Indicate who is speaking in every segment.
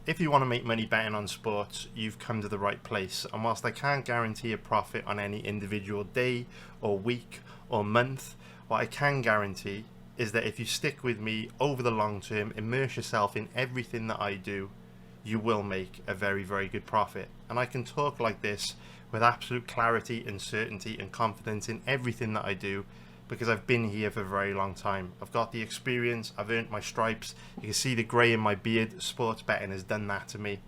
Speaker 1: if you want to make money betting on sports, you've come to the right place. And whilst I can't guarantee a profit on any individual day or week or month, what I can guarantee is that if you stick with me over the long term, immerse yourself in everything that I do, you will make a very, very good profit. And I can talk like this with absolute clarity and certainty and confidence in everything that I do, because I've been here for a very long time. I've got the experience, I've earned my stripes. You can see the grey in my beard. Sports betting has done that to me,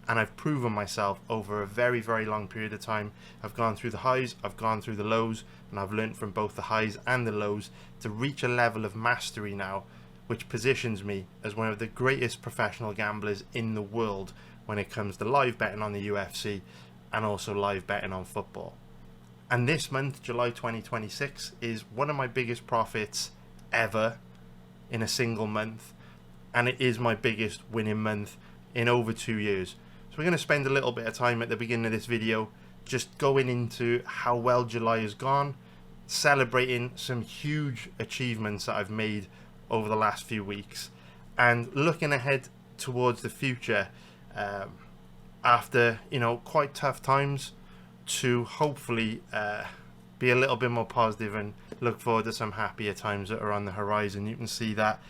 Speaker 1: and I've proven myself over a very, very long period of time. I've gone through the highs, I've gone through the lows, and I've learned from both the highs and the lows to reach a level of mastery now which positions me as one of the greatest professional gamblers in the world when it comes to live betting on the UFC and also live betting on football. And this month, July 2026, is one of my biggest profits ever in a single month, and it is my biggest winning month in over 2 years. So we're going to spend a little bit of time at the beginning of this video just going into how well July has gone, celebrating some huge achievements that I've made over the last few weeks, and looking ahead towards the future after, you know, quite tough times, to hopefully be a little bit more positive and look forward to some happier times that are on the horizon. You can see that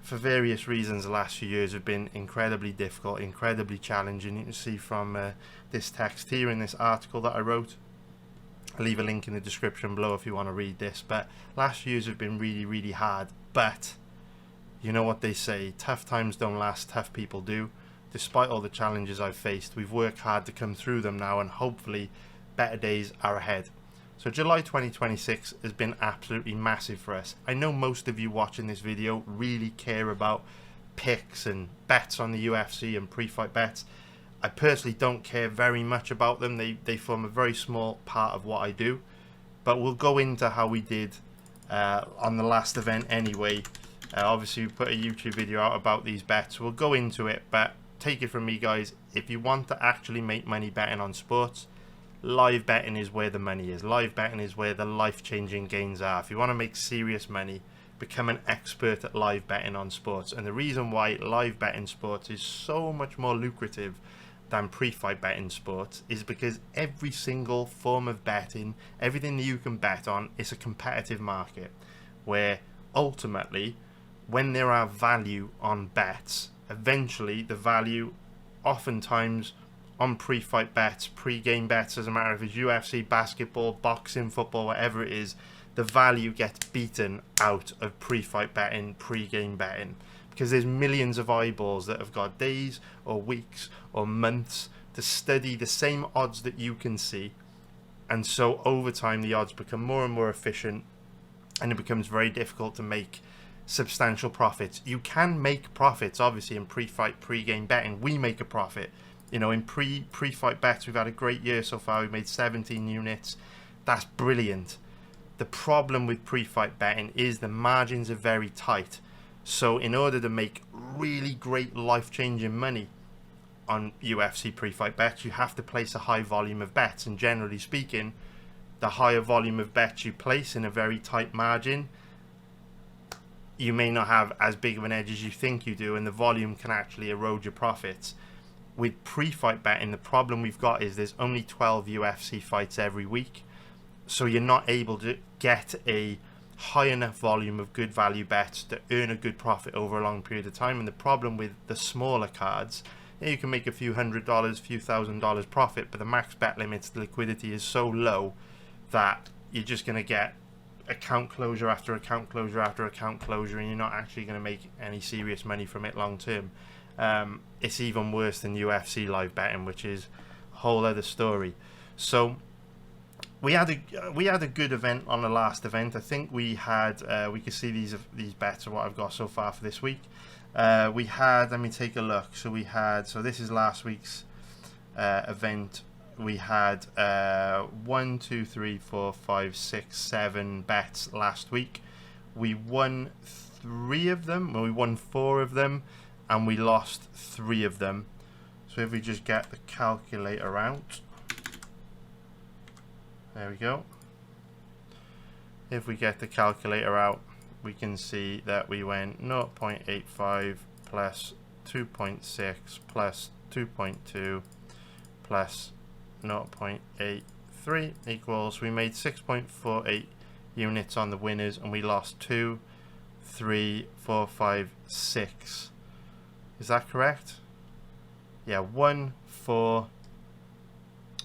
Speaker 1: for various reasons the last few years have been incredibly difficult, incredibly challenging. You can see from this text here in this article that I wrote. I'll leave a link in the description below if you want to read this. But last few years have been really, really hard. But you know what they say, tough times don't last, tough people do. Despite all the challenges I've faced, we've worked hard to come through them now, and hopefully better days are ahead. So July 2026 has been absolutely massive for us. I know most of you watching this video really care about picks and bets on the UFC and pre-fight bets. I personally don't care very much about them. They form a very small part of what I do. But we'll go into how we did on the last event anyway. Obviously we put a YouTube video out about these bets. We'll go into it, but take it from me, guys. If you want to actually make money betting on sports, live betting is where the money is. Live betting is where the life-changing gains are. If you want to make serious money, become an expert at live betting on sports. And the reason why live betting sports is so much more lucrative than pre-fight betting sports is because every single form of betting, everything that you can bet on, is a competitive market where ultimately, when there are value on bets, eventually the value oftentimes on pre-fight bets, pre-game bets, doesn't matter if it's UFC, basketball, boxing, football, whatever it is, the value gets beaten out of pre-fight betting, pre-game betting, because there's millions of eyeballs that have got days or weeks or months to study the same odds that you can see. And so over time the odds become more and more efficient, and it becomes very difficult to make substantial profits. You can make profits, obviously, in pre-fight, pre-game betting. We make a profit. You know, in pre-fight bets, we've had a great year so far. We've made 17 units. That's brilliant. The problem with pre-fight betting is the margins are very tight. So in order to make really great life-changing money on UFC pre-fight bets, you have to place a high volume of bets. And generally speaking, the higher volume of bets you place in a very tight margin, you may not have as big of an edge as you think you do, and the volume can actually erode your profits. With pre-fight betting, the problem we've got is there's only 12 UFC fights every week, so you're not able to get a high enough volume of good value bets to earn a good profit over a long period of time. And the problem with the smaller cards, you can make a few $100s, few $1,000s profit, but the max bet limits, the liquidity is so low that you're just going to get account closure after account closure after account closure, and you're not actually going to make any serious money from it long term. It's even worse than UFC live betting, which is a whole other story. So we had a good event on the last event. I think we had we could see these bets are what I've got so far for this week. We had, let me take a look. So we had, so this is last week's event. We had 1, 2, 3, 4, 5, 6, 7 bets last week. We won 3 of them, well, we won 4 of them, and we lost 3 of them. So if we just get the calculator out, there we go. If we get the calculator out, we can see that we went 0.85 plus 2.6 plus 2.2 plus 0.83 equals, we made 6.48 units on the winners, and we lost 2, 3, 4, 5, 6. Is that correct? Yeah, 1, 4,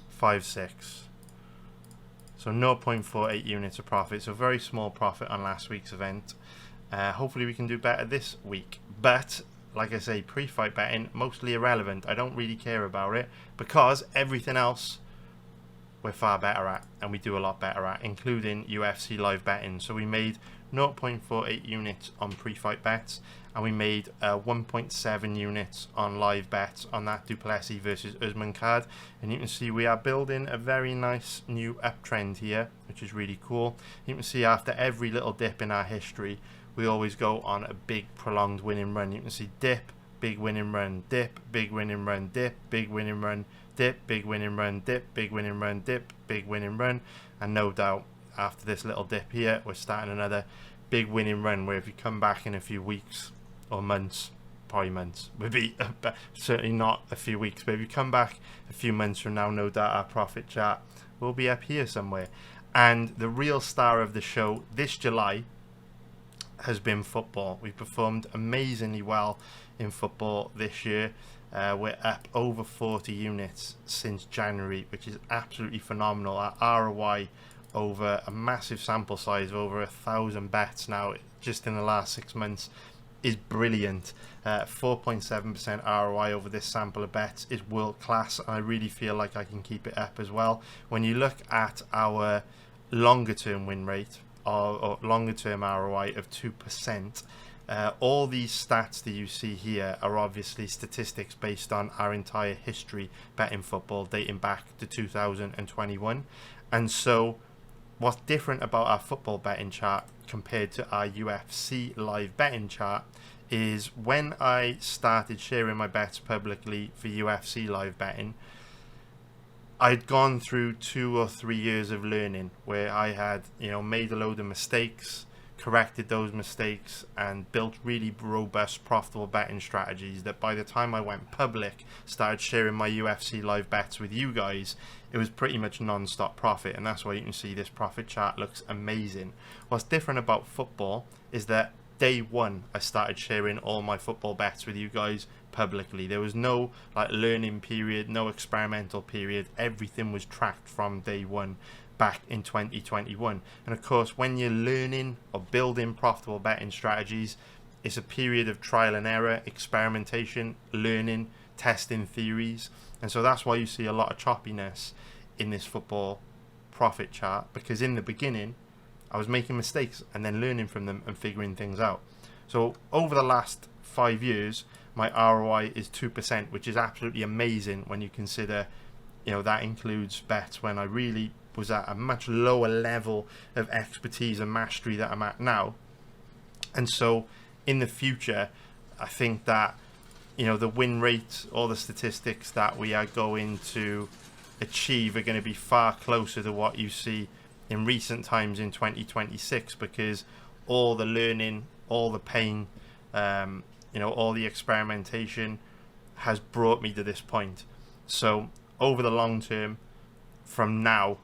Speaker 1: 5, 6. So 0.48 units of profit. So very small profit on last week's event. Hopefully we can do better this week. But like I say, pre-fight betting, mostly irrelevant. I don't really care about it because everything else we're far better at, and we do a lot better at, including UFC live betting. So we made 0.48 units on pre-fight bets, and we made 1.7 units on live bets on that Duplessis versus Usman card. And you can see we are building a very nice new uptrend here, which is really cool. You can see after every little dip in our history, we always go on a big prolonged winning run. You can see dip, big winning run, dip, big winning run, dip, big winning run, dip, big winning run, dip, big winning run, dip, big winning run. And no doubt after this little dip here, we're starting another big winning run where if you come back in a few weeks or months, probably months, would be certainly not a few weeks, but if you come back a few months from now, no doubt our profit chart will be up here somewhere. And the real star of the show this July has been football. We've performed amazingly well in football this year. We're up over 40 units since January, which is absolutely phenomenal. Our ROI over a massive sample size of over 1,000 bets now just in the last 6 months is brilliant. 4.7% ROI over this sample of bets is world class, and I really feel like I can keep it up as well. When you look at our longer term win rate or longer term ROI of 2%, all these stats that you see here are obviously statistics based on our entire history betting football dating back to 2021. And so what's different about our football betting chart compared to our UFC live betting chart is when I started sharing my bets publicly for UFC live betting, I'd gone through 2 or 3 years of learning where I had, made a load of mistakes, corrected those mistakes, and built really robust, profitable betting strategies that by the time I went public, started sharing my UFC live bets with you guys, it was pretty much non-stop profit. And that's why you can see this profit chart looks amazing. What's different about football is that day one, I started sharing all my football bets with you guys publicly. There was no learning period, no experimental period. Everything was tracked from day one back in 2021. And of course, when you're learning or building profitable betting strategies, it's a period of trial and error, experimentation, learning, testing theories. And so that's why you see a lot of choppiness in this football profit chart, because in the beginning I was making mistakes and then learning from them and figuring things out. So over the last 5 years, my ROI is 2%, which is absolutely amazing when you consider, that includes bets when I really was at a much lower level of expertise and mastery that I'm at now. And so in the future, I think that, the win rate, all the statistics that we are going to achieve are going to be far closer to what you see in recent times in 2026, because all the learning, all the pain, all the experimentation has brought me to this point. So over the long term, from now,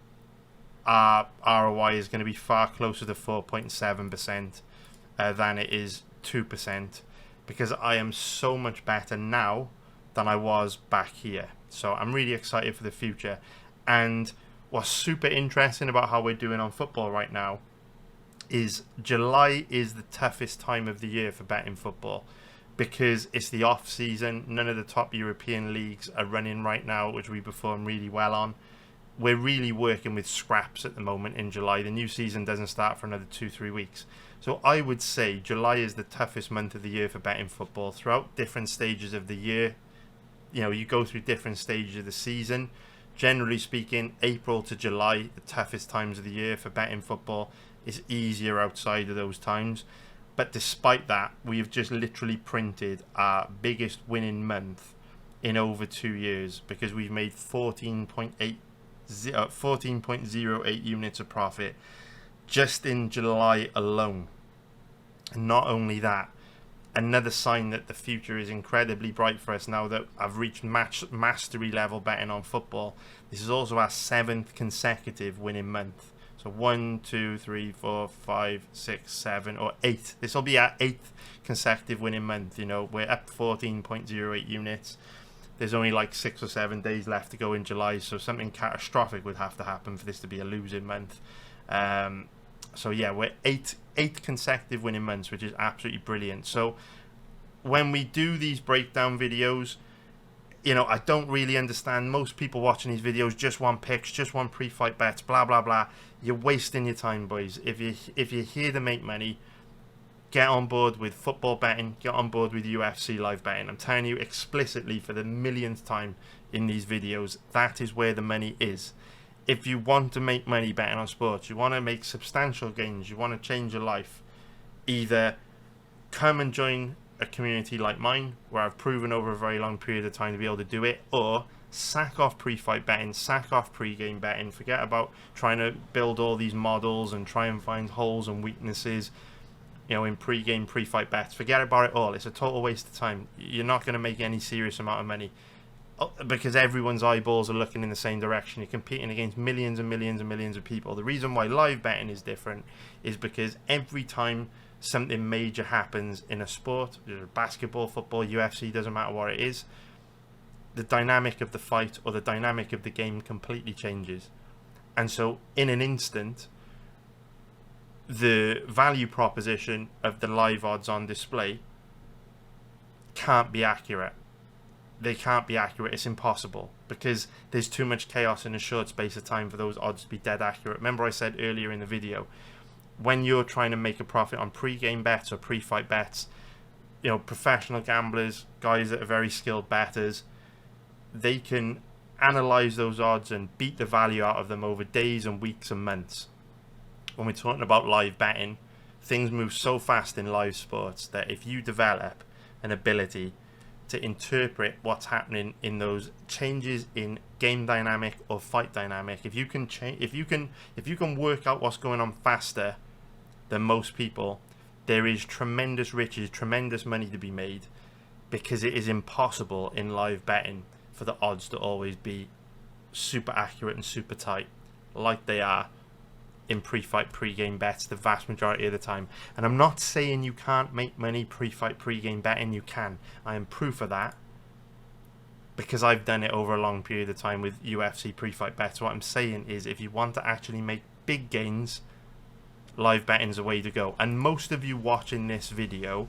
Speaker 1: our ROI is going to be far closer to 4.7% than it is 2%, because I am so much better now than I was back here. So I'm really excited for the future. And what's super interesting about how we're doing on football right now is July is the toughest time of the year for betting football, because it's the off season. None of the top European leagues are running right now, which we perform really well on. We're really working with scraps at the moment in July. The new season doesn't start for another 2-3 weeks. So I would say July is the toughest month of the year for betting football. Throughout different stages of the year, you go through different stages of the season. Generally speaking, April to July, the toughest times of the year for betting football. It's easier outside of those times. But despite that, we've just literally printed our biggest winning month in over 2 years, because we've made 14.08 units of profit just in July alone. And not only that, another sign that the future is incredibly bright for us now that I've reached mastery level betting on football. This is also our 7th consecutive winning month. So 1, 2, 3, 4, 5, 6, 7, or 8. This will be our 8th consecutive winning month. You know, we're up 14.08 units. There's only like 6 or 7 days left to go in July, so something catastrophic would have to happen for this to be a losing month. So yeah, we're eight consecutive winning months, which is absolutely brilliant. So when we do these breakdown videos, you know, I don't really understand. Most people watching these videos just want picks, just want pre-fight bets, blah blah blah. You're wasting your time, boys. If you're here to make money, get on board with football betting, get on board with UFC live betting. I'm telling you explicitly for the millionth time in these videos, that is where the money is. If you want to make money betting on sports, you want to make substantial gains, you want to change your life, either come and join a community like mine, where I've proven over a very long period of time to be able to do it, or sack off pre-fight betting, sack off pre-game betting, forget about trying to build all these models and try and find holes and weaknesses, you know, in pre-game, pre-fight bets. Forget about it all. It's a total waste of time. You're not going to make any serious amount of money because everyone's eyeballs are looking in the same direction. You're competing against millions and millions and millions of people. The reason why live betting is different is because every time something major happens in a sport, basketball, football, UFC, doesn't matter what it is, the dynamic of the fight or the dynamic of the game completely changes. And so in an instant, the value proposition of the live odds on display can't be accurate. They can't be accurate. It's impossible because there's too much chaos in a short space of time for those odds to be dead accurate. Remember I said earlier in the video, when you're trying to make a profit on pre-game bets or pre-fight bets, you know, professional gamblers, guys that are very skilled bettors, they can analyze those odds and beat the value out of them over days and weeks and months. When we're talking about live betting, things move so fast in live sports that if you develop an ability to interpret what's happening in those changes in game dynamic or fight dynamic, if you can work out what's going on faster than most people, there is tremendous riches, tremendous money to be made, because it is impossible in live betting for the odds to always be super accurate and super tight like they are in pre-fight, pre-game bets the vast majority of the time. And I'm not saying you can't make money pre-fight, pre-game betting. You can. I am proof of that because I've done it over a long period of time with UFC pre-fight bets. What I'm saying is, if you want to actually make big gains, live betting's a way to go. And most of you watching this video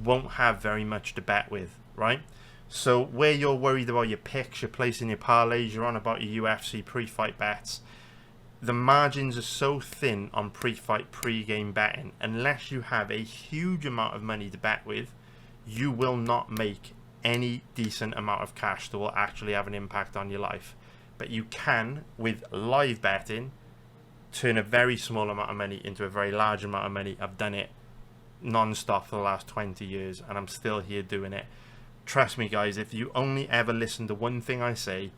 Speaker 1: won't have very much to bet with, right? So where you're worried about your picks, you're placing your parlays, you're on about your UFC pre-fight bets, the margins are so thin on pre-fight, pre-game betting, unless you have a huge amount of money to bet with, you will not make any decent amount of cash that will actually have an impact on your life. But you can, with live betting, turn a very small amount of money into a very large amount of money. I've done it non-stop for the last 20 years and I'm still here doing it. Trust me guys, if you only ever listen to one thing I say,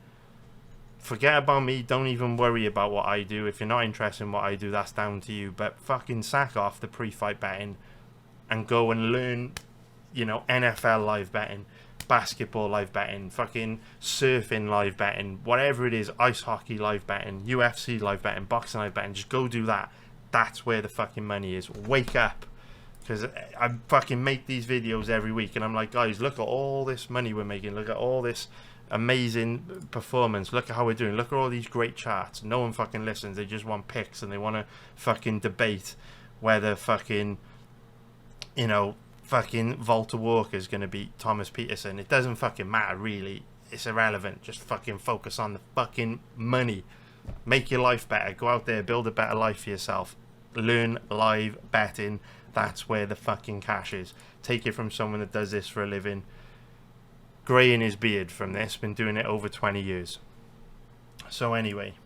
Speaker 1: forget about me, don't even worry about what I do. If you're not interested in what I do, that's down to you. But fucking sack off the pre-fight betting and go and learn, you know, NFL live betting, basketball live betting, fucking surfing live betting, whatever it is, ice hockey live betting, UFC live betting, boxing live betting. Just go do that. That's where the fucking money is. Wake up. Because I fucking make these videos every week and I'm like, guys, look at all this money we're making. Look at all this amazing performance. Look at how we're doing. Look at all these great charts. No one fucking listens. They just want picks and they want to fucking debate whether fucking, you know, fucking Walter Walker's going to beat Thomas Peterson. It doesn't fucking matter, really. It's irrelevant. Just fucking focus on the fucking money. Make your life better. Go out there, build a better life for yourself. Learn live betting. That's where the fucking cash is. Take it from someone that does this for a living. Greying his beard from this, been doing it over 20 years. So anyway,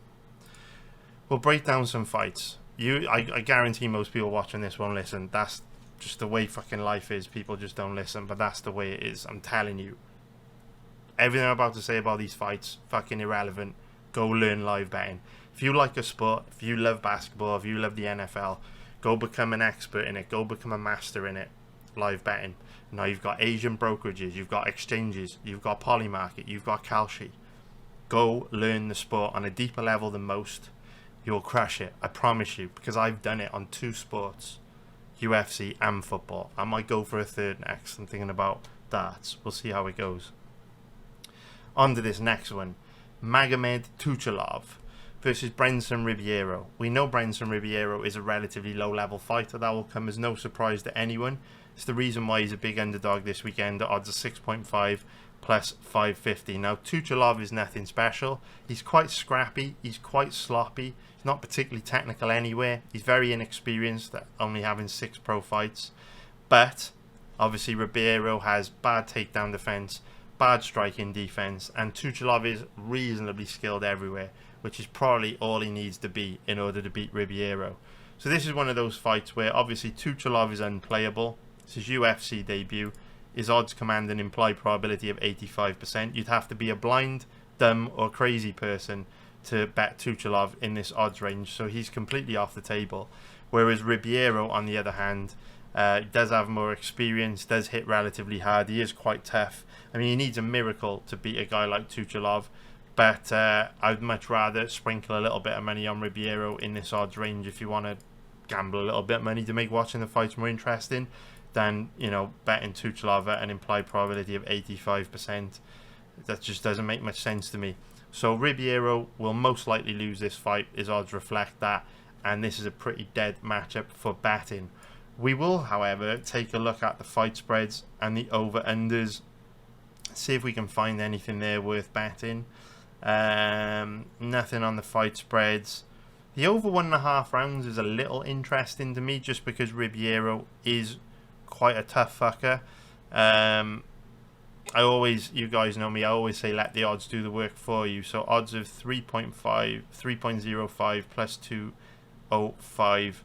Speaker 1: we'll break down some fights. I guarantee most people watching this won't listen. That's just the way fucking life is. People just don't listen, but that's the way it is. I'm telling you. Everything I'm about to say about these fights, fucking irrelevant. Go learn live betting. If you like a sport, if you love basketball, if you love the NFL, go become an expert in it. Go become a master in it. live betting. Now you've got Asian brokerages, you've got exchanges, you've got Polymarket, you've got Kalshi. Go learn the sport on a deeper level than most. You'll crush it, I promise you, because I've done it on 2 sports, UFC and football. I might go for a third next. I'm thinking about darts. We'll see how it goes. On to this next one. Magomed Ankalaev versus Brenson Ribeiro. We know Brenson Ribeiro is a relatively low-level fighter. That will come as no surprise to anyone. It's the reason why he's a big underdog this weekend. The odds are 6.5 plus 550. Now, Ankalaev is nothing special. He's quite scrappy. He's quite sloppy. He's not particularly technical anywhere. He's very inexperienced, only having 6 pro fights. But, obviously, Ribeiro has bad takedown defense, bad striking defense, and Ankalaev is reasonably skilled everywhere, which is probably all he needs to be in order to beat Ribeiro. So this is one of those fights where obviously Ankalaev is unplayable. It's his UFC debut. His odds command an implied probability of 85%. You'd have to be a blind, dumb or crazy person to bet Ankalaev in this odds range, so he's completely off the table. Whereas Ribeiro, on the other hand, does have more experience, does hit relatively hard, he is quite tough. I mean, he needs a miracle to beat a guy like Ankalaev, but I'd much rather sprinkle a little bit of money on Ribeiro in this odds range if you want to gamble a little bit of money to make watching the fights more interesting than, you know, betting Ankalaev at an implied probability of 85%. That just doesn't make much sense to me. So Ribeiro will most likely lose this fight. His odds reflect that, and this is a pretty dead matchup for betting. We will, however, take a look at the fight spreads and the over-unders, see if we can find anything there worth betting. Nothing on the fight spreads. The over 1.5 rounds is a little interesting to me, just because Ribeiro is quite a tough fucker. You guys know me, I always say let the odds do the work for you. So odds of 3.05 plus 205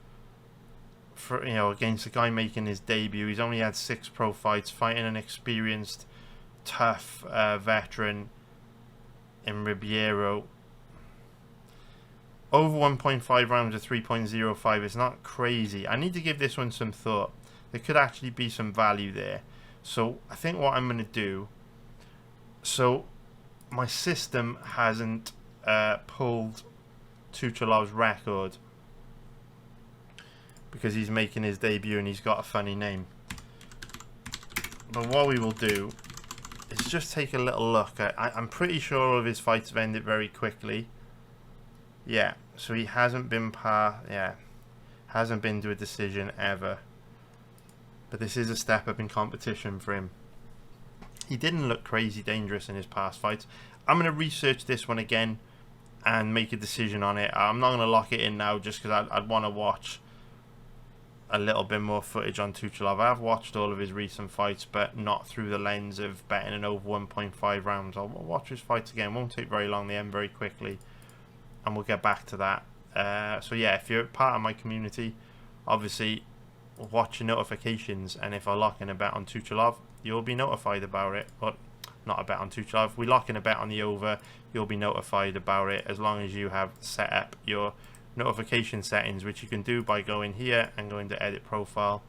Speaker 1: for, you know, against a guy making his debut. He's only had 6 pro fights, fighting an experienced, tough veteran in Ribeiro. Over 1.5 rounds of 3.05 is not crazy. I need to give this one some thought. There could actually be some value there. So I think what I'm going to do, so my system hasn't pulled Ankalaev's record because he's making his debut and he's got a funny name. But what we will do is just take a little look. I'm pretty sure all of his fights have ended very quickly. Yeah, so he hasn't been hasn't been to a decision ever. But this is a step up in competition for him. He didn't look crazy dangerous in his past fights. I'm going to research this one again and make a decision on it. I'm not going to lock it in now just because I'd want to watch a little bit more footage on Ankalaev. I have watched all of his recent fights, but not through the lens of betting an over 1.5 rounds. I'll watch his fights again. Won't take very long. They end very quickly. And we'll get back to that. So yeah, if you're part of my community, obviously watch your notifications, and if I lock in a bet on Ankalaev, you'll be notified about it. But not a bet on Ankalaev. If we lock in a bet on the over, you'll be notified about it, as long as you have set up your notification settings, which you can do by going here and going to edit profile,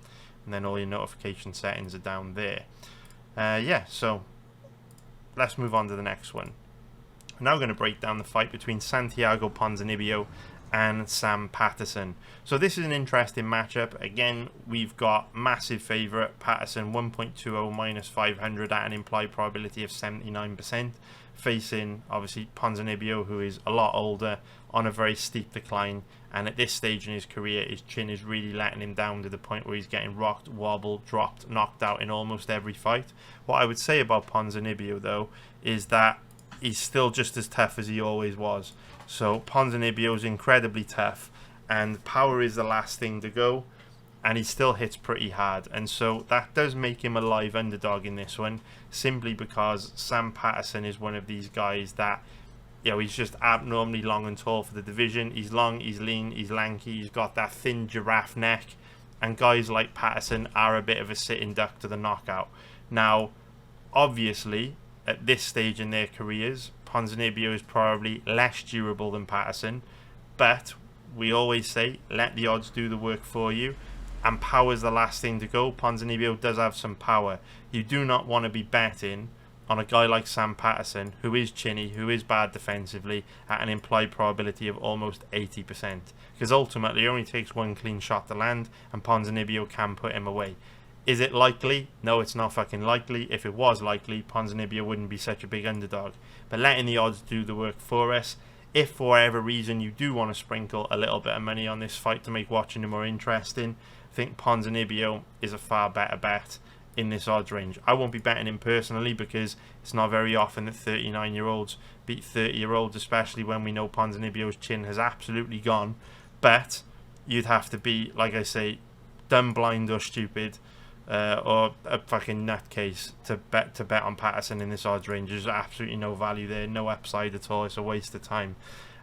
Speaker 1: and then all your notification settings are down there. Yeah, so let's move on to the next one. I'm now going to break down the fight between Santiago Ponzinibbio and Sam Patterson. So this is an interesting matchup. Again, we've got massive favourite Patterson, 1.20 minus 500 at an implied probability of 79%, facing obviously Ponzinibbio, who is a lot older, on a very steep decline, and at this stage in his career his chin is really letting him down to the point where he's getting rocked, wobbled, dropped, knocked out in almost every fight. What I would say about Ponzinibbio though is that he's still just as tough as he always was. So Ponzinibbio is incredibly tough, and power is the last thing to go, and he still hits pretty hard, and so that does make him a live underdog in this one, simply because Sam Patterson is one of these guys that, you know, he's just abnormally long and tall for the division. He's long, he's lean, he's lanky, he's got that thin giraffe neck, and guys like Patterson are a bit of a sitting duck to the knockout. Now, obviously, at this stage in their careers, Ponzinibbio is probably less durable than Patterson, but we always say let the odds do the work for you, and power's the last thing to go. Ponzinibbio does have some power. You do not want to be betting on a guy like Sam Patterson, who is chinny, who is bad defensively, at an implied probability of almost 80%. Because ultimately, it only takes one clean shot to land, and Ponzinibbio can put him away. Is it likely? No, it's not fucking likely. If it was likely, Ponzinibbio wouldn't be such a big underdog. But letting the odds do the work for us. If for whatever reason you do want to sprinkle a little bit of money on this fight to make watching it more interesting, I think Ponzinibbio is a far better bet in this odds range. I won't be betting him personally because it's not very often that 39-year-olds beat 30-year-olds, especially when we know Ponzinibbio's chin has absolutely gone. But you'd have to be, like I say, dumb, blind or stupid, or a fucking nutcase to bet on Patterson in this odds range. There's absolutely no value there, no upside at all. It's a waste of time.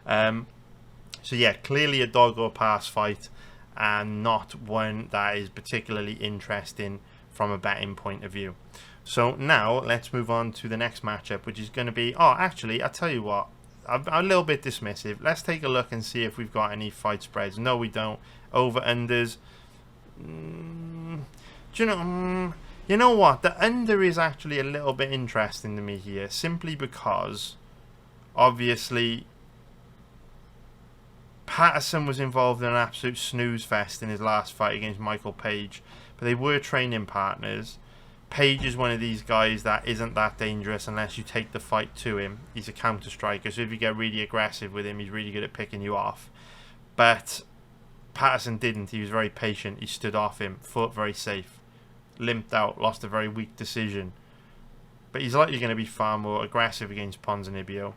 Speaker 1: So yeah, clearly a dog or pass fight, and not one that is particularly interesting from a betting point of view. So now let's move on to the next matchup, which is going to be... Oh, actually, I'll tell you what. I'm a little bit dismissive. Let's take a look and see if we've got any fight spreads. No, we don't. Over-unders. Do you know what? The under is actually a little bit interesting to me here, simply because, obviously, Patterson was involved in an absolute snooze fest in his last fight against Michael Page, but they were training partners. Page is one of these guys that isn't that dangerous unless you take the fight to him. He's a counter striker, so if you get really aggressive with him, he's really good at picking you off. But Patterson didn't. He was very patient. He stood off him, fought very safe, limped out, lost a very weak decision. But he's likely going to be far more aggressive against Ponzinibbio.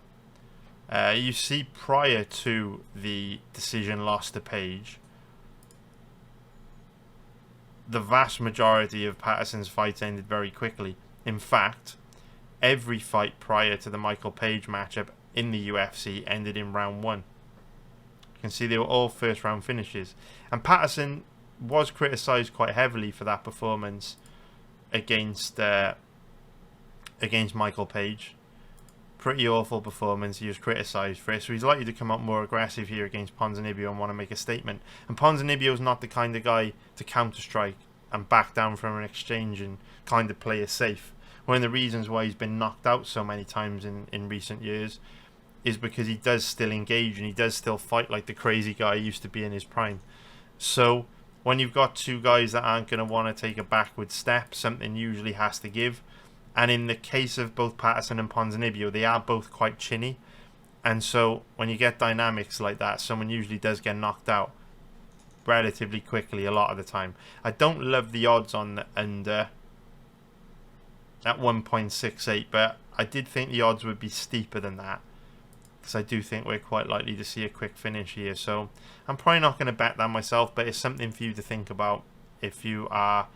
Speaker 1: You see, prior to the decision loss to Page, the vast majority of Patterson's fights ended very quickly. In fact, every fight prior to the Michael Page matchup in the UFC ended in round 1. You can see they were all first round finishes. And Patterson was criticised quite heavily for that performance against Michael Page. Pretty awful performance. He was criticised for it, so he's likely to come up more aggressive here against Ponzinibbio and want to make a statement. And Ponzinibbio's not the kind of guy to counter-strike and back down from an exchange and kind of play it safe. One of the reasons why he's been knocked out so many times in recent years is because he does still engage and he does still fight like the crazy guy he used to be in his prime. So when you've got two guys that aren't going to want to take a backward step, something usually has to give. And in the case of both Patterson and Ponzinibbio, they are both quite chinny. And so when you get dynamics like that, someone usually does get knocked out relatively quickly a lot of the time. I don't love the odds on the under at 1.68, but I did think the odds would be steeper than that, because I do think we're quite likely to see a quick finish here. So I'm probably not going to bet that myself, but it's something for you to think about if you are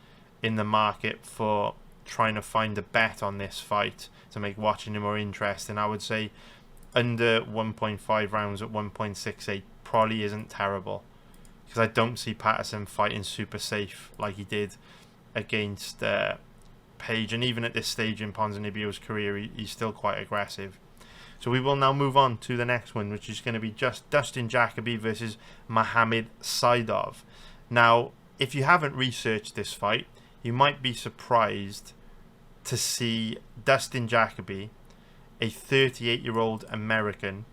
Speaker 1: in the market for trying to find a bet on this fight to make watching it more interesting. I would say under 1.5 rounds at 1.68 probably isn't terrible, because I don't see Patterson fighting super safe like he did against Page, and even at this stage in Ponzinibbio's career, he's still quite aggressive. So we will now move on to the next one, which is going to be just Dustin Jacoby versus Magomed Ankalaev. Now, if you haven't researched this fight, you might be surprised to see Dustin Jacoby, a 38-year-old American,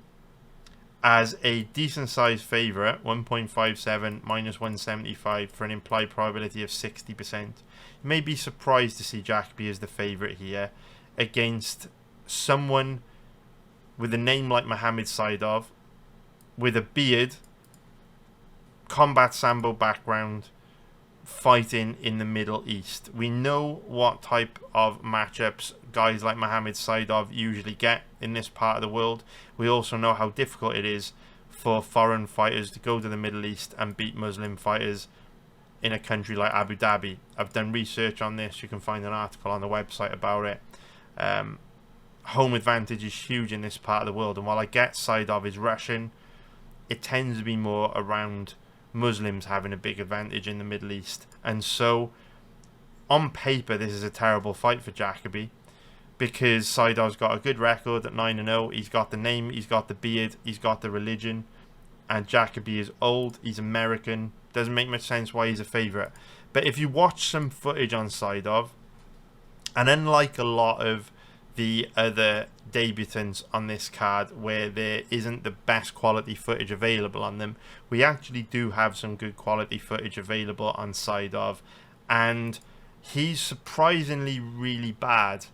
Speaker 1: as a decent-sized favourite, 1.57 minus 175 for an implied probability of 60%. You may be surprised to see Jacoby as the favourite here against someone with a name like Magomed Ankalaev, with a beard, combat sambo background, fighting in the Middle East. We know what type of matchups guys like Magomed Ankalaev usually get in this part of the world. We also know how difficult it is for foreign fighters to go to the Middle East and beat Muslim fighters in a country like Abu Dhabi. I've done research on this. You can find an article on the website about it. Home advantage is huge in this part of the world, and while I get Ankalaev is Russian, it tends to be more around Muslims having a big advantage in the Middle East. And so on paper this is a terrible fight for Jacoby, because Ankalaev's got a good record at 9-0. He's got the name, he's got the beard, he's got the religion, and Jacoby is old, he's American, Doesn't make much sense why he's a favourite. But if you watch some footage on Saydov, and unlike a lot of the other debutants on this card where there isn't the best quality footage available on them, we actually do have some good quality footage available on Saydov, and he's surprisingly really bad,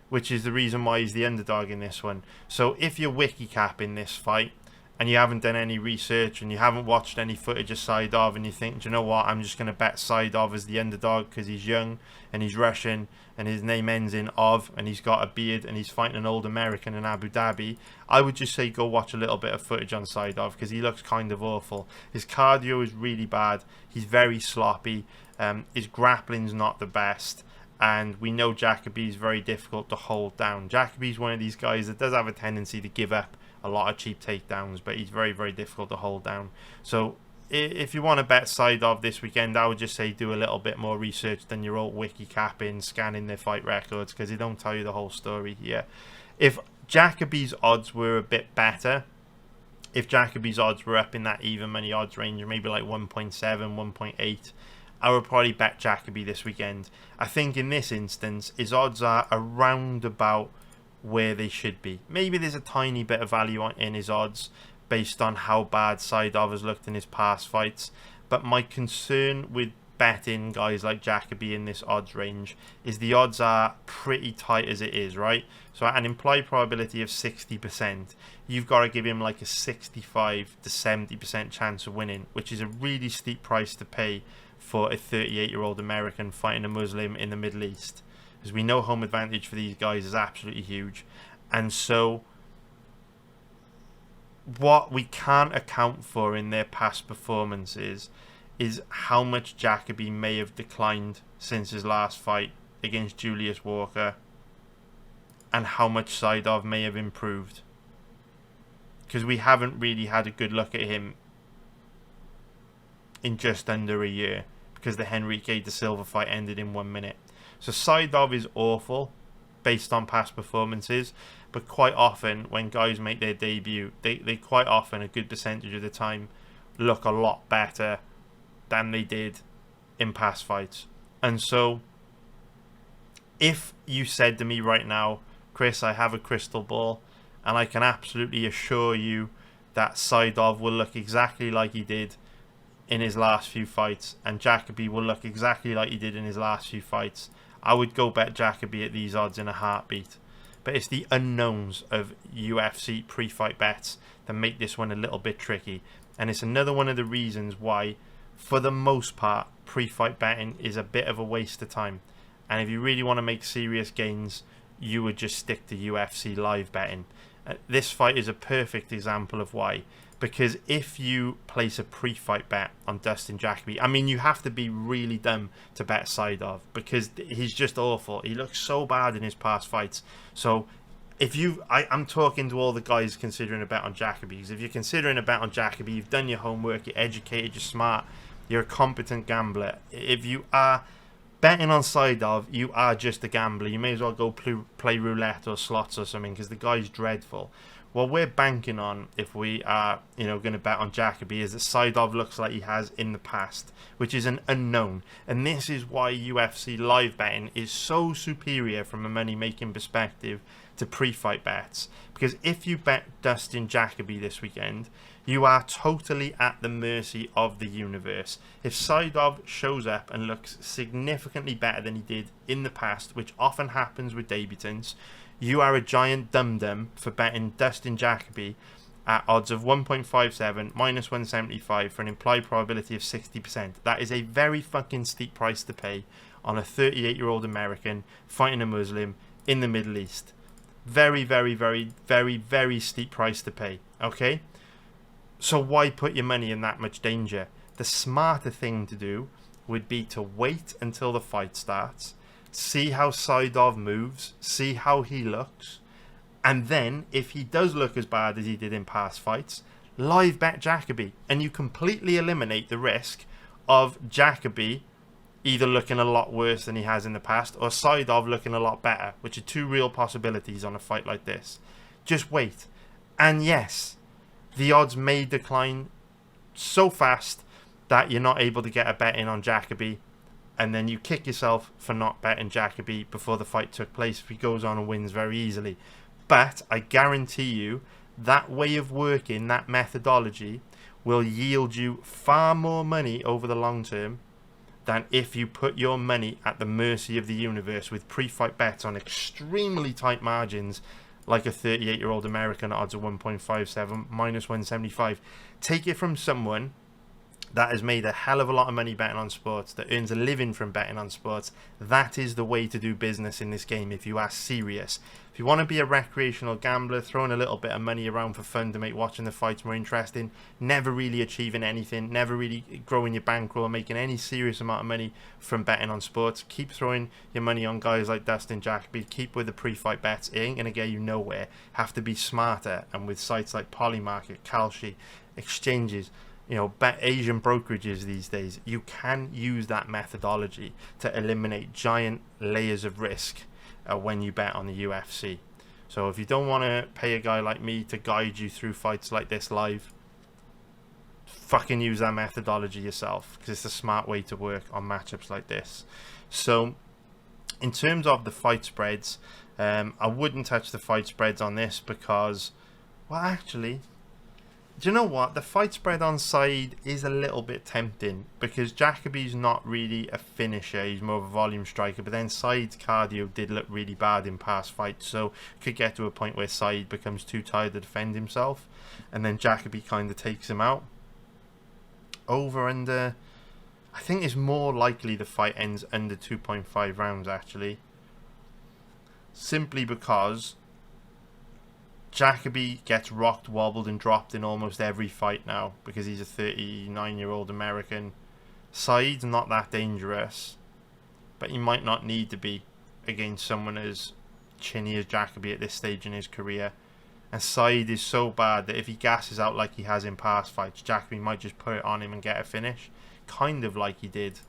Speaker 1: which is the reason why he's the underdog in this one. So if you're wiki capping this fight and you haven't done any research and you haven't watched any footage of Saydov and you think, do you know what, I'm just going to bet Saydov as the underdog because he's young and he's Russian and his name ends in Ov and he's got a beard and he's fighting an old American in Abu Dhabi, I would just say go watch a little bit of footage on Saydov because he looks kind of awful. His cardio is really bad. He's very sloppy. His grappling's not the best. And we know Jacoby is very difficult to hold down. Jacoby's one of these guys that does have a tendency to give up a lot of cheap takedowns, but he's very, very difficult to hold down. So if you want to bet Saydov this weekend, I would just say do a little bit more research than your old wiki capping, scanning their fight records, because they don't tell you the whole story here. If Jacoby's odds were a bit better, if Jacoby's odds were up in that even money odds range, maybe like 1.7, 1.8, I would probably bet Jacoby this weekend. I think in this instance, his odds are around about where they should be. Maybe there's a tiny bit of value in his odds based on how bad Saydov has looked in his past fights. But my concern with betting guys like Jacoby in this odds range is the odds are pretty tight as it is, right? So at an implied probability of 60%, you've got to give him like a 65 to 70% chance of winning, which is a really steep price to pay for a 38-year-old American fighting a Muslim in the Middle East. As we know, home advantage for these guys is absolutely huge. And so what we can't account for in their past performances is how much Jacoby may have declined since his last fight against Julius Walker and how much Saydov may have improved. Because we haven't really had a good look at him in just under a year, because the Henrique de Silva fight ended in 1 minute. So Saydov is awful based on past performances, but quite often when guys make their debut, they quite often, a good percentage of the time, look a lot better than they did in past fights. And so if you said to me right now, Chris, I have a crystal ball and I can absolutely assure you that Saydov will look exactly like he did in his last few fights and Jacoby will look exactly like he did in his last few fights, I would go bet Jacoby at these odds in a heartbeat. But it's the unknowns of UFC pre-fight bets that make this one a little bit tricky. And it's another one of the reasons why, for the most part, pre-fight betting is a bit of a waste of time. And if you really want to make serious gains, you would just stick to UFC live betting. This fight is a perfect example of why. Because if you place a pre-fight bet on Dustin Jacoby, I mean, you have to be really dumb to bet Saydov because he's just awful. He looks so bad in his past fights. So if I'm talking to all the guys considering a bet on Jacoby. If you're considering a bet on Jacoby, you've done your homework, you're educated, you're smart, you're a competent gambler. If you are betting on Saydov, you are just a gambler. You may as well go play roulette or slots or something because the guy's dreadful. What we're banking on, if we are, going to bet on Jacoby, is that Saydov looks like he has in the past, which is an unknown. And this is why UFC live betting is so superior from a money-making perspective to pre-fight bets. Because if you bet Dustin Jacoby this weekend, you are totally at the mercy of the universe. If Saydov shows up and looks significantly better than he did in the past, which often happens with debutants, you are a giant dum-dum for betting Dustin Jacoby at odds of 1.57 minus 175 for an implied probability of 60%. That is a very fucking steep price to pay on a 38-year-old American fighting a Muslim in the Middle East. Very, very, very, very, very steep price to pay. Okay? So why put your money in that much danger? The smarter thing to do would be to wait until the fight starts, see how Saydov moves, see how he looks, and then if he does look as bad as he did in past fights, live bet Jacoby, and you completely eliminate the risk of Jacoby either looking a lot worse than he has in the past or Saydov looking a lot better, which are two real possibilities on a fight like this. Just wait. And yes, the odds may decline so fast that you're not able to get a bet in on Jacoby, and then you kick yourself for not betting Jacoby before the fight took place if he goes on and wins very easily. But I guarantee you that way of working, that methodology, will yield you far more money over the long term than if you put your money at the mercy of the universe with pre-fight bets on extremely tight margins, like a 38-year-old American at odds of 1.57, minus 175. Take it from someone that has made a hell of a lot of money betting on sports, that earns a living from betting on sports. That is the way to do business in this game if you are serious. If you want to be a recreational gambler, throwing a little bit of money around for fun to make watching the fights more interesting, never really achieving anything, never really growing your bankroll, making any serious amount of money from betting on sports, keep throwing your money on guys like Dustin Jacoby, keep with the pre-fight bets. It ain't going to get you nowhere. Have to be smarter, and with sites like Polymarket, Kalshi, exchanges, Asian brokerages these days, you can use that methodology to eliminate giant layers of risk when you bet on the UFC. So if you don't want to pay a guy like me to guide you through fights like this live, fucking use that methodology yourself, because it's a smart way to work on matchups like this. So in terms of the fight spreads, I wouldn't touch the fight spreads on this because, well, actually, do you know what? The fight spread on Saygid is a little bit tempting because Jacoby's not really a finisher. He's more of a volume striker. But then Saygid's cardio did look really bad in past fights. So it could get to a point where Saygid becomes too tired to defend himself. And then Jacoby kind of takes him out. Over under, I think it's more likely the fight ends under 2.5 rounds actually. Simply because Jacoby gets rocked, wobbled and dropped in almost every fight now because he's a 39-year-old American. Saygid's not that dangerous, but he might not need to be against someone as chinny as Jacoby at this stage in his career. And Saygid is so bad that if he gasses out like he has in past fights, Jacoby might just put it on him and get a finish, kind of like he did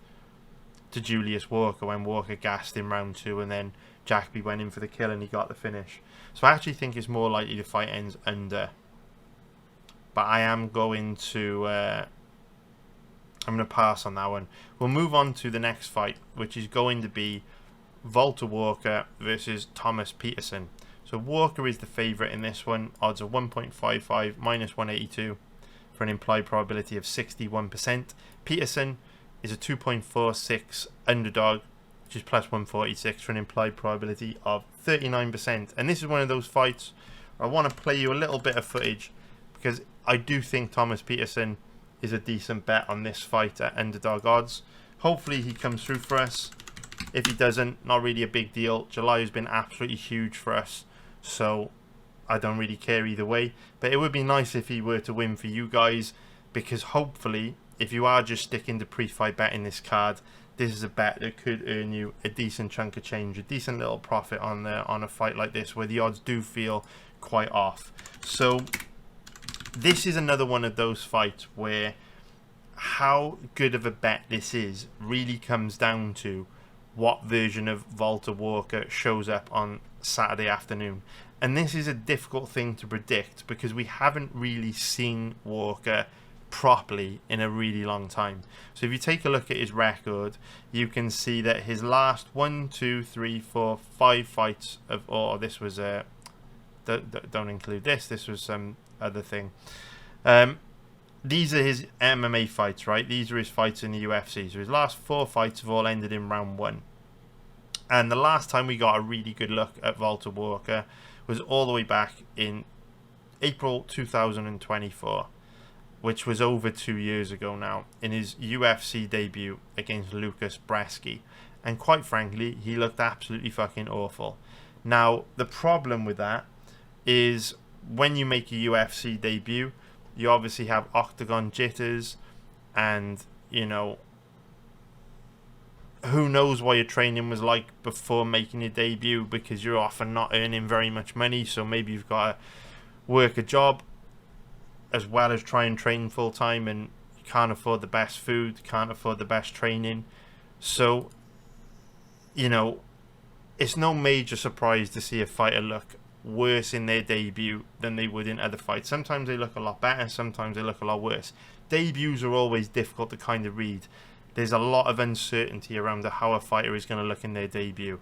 Speaker 1: to Julius Walker when Walker gassed in round 2 and then Jacoby went in for the kill and he got the finish. So I actually think it's more likely the fight ends under. But I am going to I'm going to pass on that one. We'll move on to the next fight, which is going to be Walter Walker versus Thomas Peterson. So Walker is the favourite in this one, odds of 1.55, minus 182 for an implied probability of 61%. Peterson is a 2.46 underdog, which is plus 146 for an implied probability of 39%. And this is one of those fights where I want to play you a little bit of footage because I do think Thomas Peterson is a decent bet on this fight at underdog odds. Hopefully he comes through for us. If he doesn't, not really a big deal. July has been absolutely huge for us, so I don't really care either way. But it would be nice if he were to win for you guys, because hopefully if you are just sticking to pre-fight betting this card, this is a bet that could earn you a decent chunk of change, a decent little profit on a fight like this where the odds do feel quite off. So this is another one of those fights where how good of a bet this is really comes down to what version of Walter Walker shows up on Saturday afternoon. And this is a difficult thing to predict because we haven't really seen Walker properly in a really long time. So if you take a look at his record, you can see that his last 5 fights of, or this was don't include this was some other thing. These are his MMA fights, right? These are his fights in the UFC. So his last 4 fights have all ended in round 1. And the last time we got a really good look at Walter Walker was all the way back in April 2024, which was over 2 years ago now, in his UFC debut against Lucas Bresky. And quite frankly, he looked absolutely fucking awful. Now, the problem with that is when you make a UFC debut, you obviously have octagon jitters and, you know, who knows what your training was like before making your debut, because you're often not earning very much money, so maybe you've got to work a job as well as try and train full time, and you can't afford the best food, can't afford the best training. So, you know, it's no major surprise to see a fighter look worse in their debut than they would in other fights. Sometimes they look a lot better, sometimes they look a lot worse. Debuts are always difficult to kind of read. There's a lot of uncertainty around how a fighter is going to look in their debut.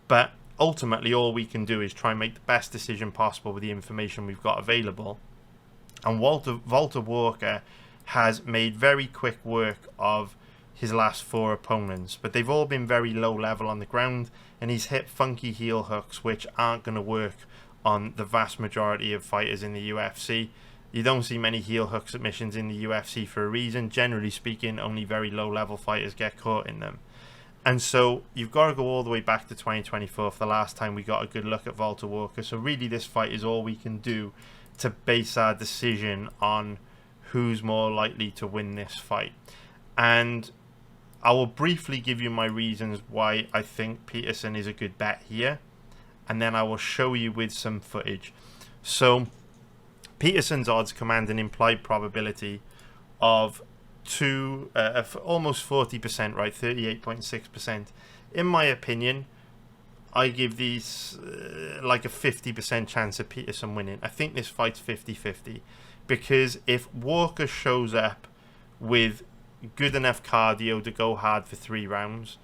Speaker 1: But ultimately, all we can do is try and make the best decision possible with the information we've got available. And Walter Walker has made very quick work of his last 4 opponents, but they've all been very low level on the ground, and he's hit funky heel hooks which aren't going to work on the vast majority of fighters in the UFC. You don't see many heel hook submissions in the UFC for a reason. Generally speaking, only very low level fighters get caught in them. And so you've got to go all the way back to 2024 for the last time we got a good look at Walter Walker. So really this fight is all we can do to base our decision on who's more likely to win this fight. And I will briefly give you my reasons why I think Peterson is a good bet here, and then I will show you with some footage. So Peterson's odds command an implied probability of almost 40%, right? 38.6%. In my opinion, I give these like a 50% chance of Peterson winning. I think this fight's 50-50, because if Walker shows up with good enough cardio to go hard for 3 rounds,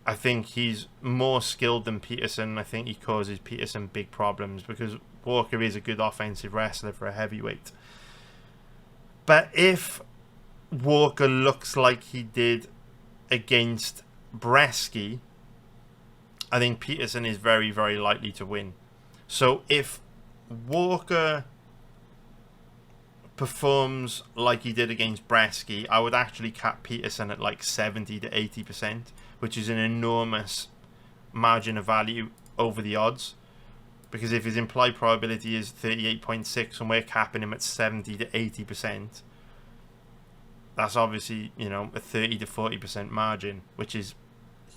Speaker 1: I think he's more skilled than Peterson. I think he causes Peterson big problems because Walker is a good offensive wrestler for a heavyweight. But if Walker looks like he did against Rzepecki, I think Peterson is very, very likely to win. So if Walker performs like he did against Rzepecki, I would actually cap Peterson at like 70 to 80%, which is an enormous margin of value over the odds. Because if his implied probability is 38.6 and we're capping him at 70 to 80%, that's obviously, you know, a 30 to 40% margin, which is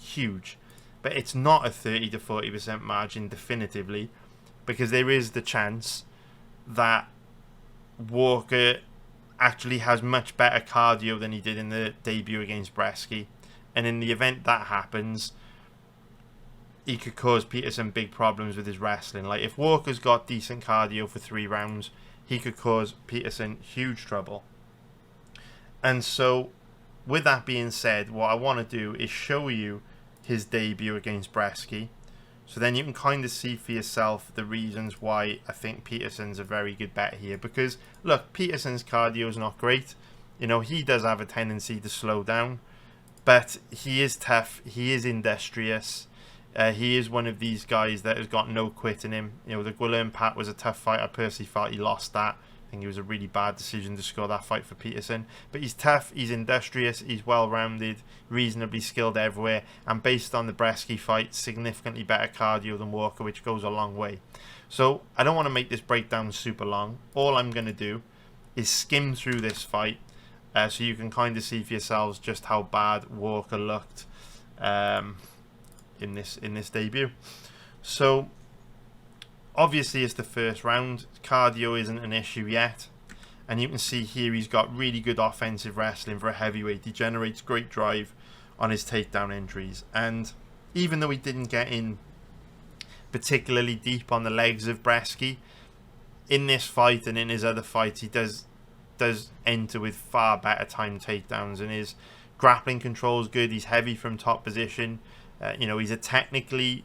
Speaker 1: huge. But it's not a 30 to 40% margin definitively, because there is the chance that Walker actually has much better cardio than he did in the debut against Rzepecki. And in the event that happens, he could cause Peterson big problems with his wrestling. Like, if Walker's got decent cardio for 3 rounds, he could cause Peterson huge trouble. And so, with that being said, what I want to do is show you his debut against Rzepecki, so then you can kind of see for yourself the reasons why I think Peterson's a very good bet here. Because, look, Peterson's cardio is not great. You know, he does have a tendency to slow down, but he is tough, he is industrious. He is one of these guys that has got no quit in him. You know, the Guilherme Pat was a tough fight. I personally felt he lost that. I think it was a really bad decision to score that fight for Peterson. But he's tough, he's industrious, he's well-rounded, reasonably skilled everywhere. And based on the Rzepecki fight, significantly better cardio than Walker, which goes a long way. So I don't want to make this breakdown super long. All I'm going to do is skim through this fight so you can kind of see for yourselves just how bad Walker looked in this debut. So obviously it's the first round, cardio isn't an issue yet, and you can see here he's got really good offensive wrestling for a heavyweight. He generates great drive on his takedown entries, and even though he didn't get in particularly deep on the legs of Rzepecki, in this fight and in his other fights he does enter with far better timed takedowns, and his grappling control is good. He's heavy from top position. You know, he's a technically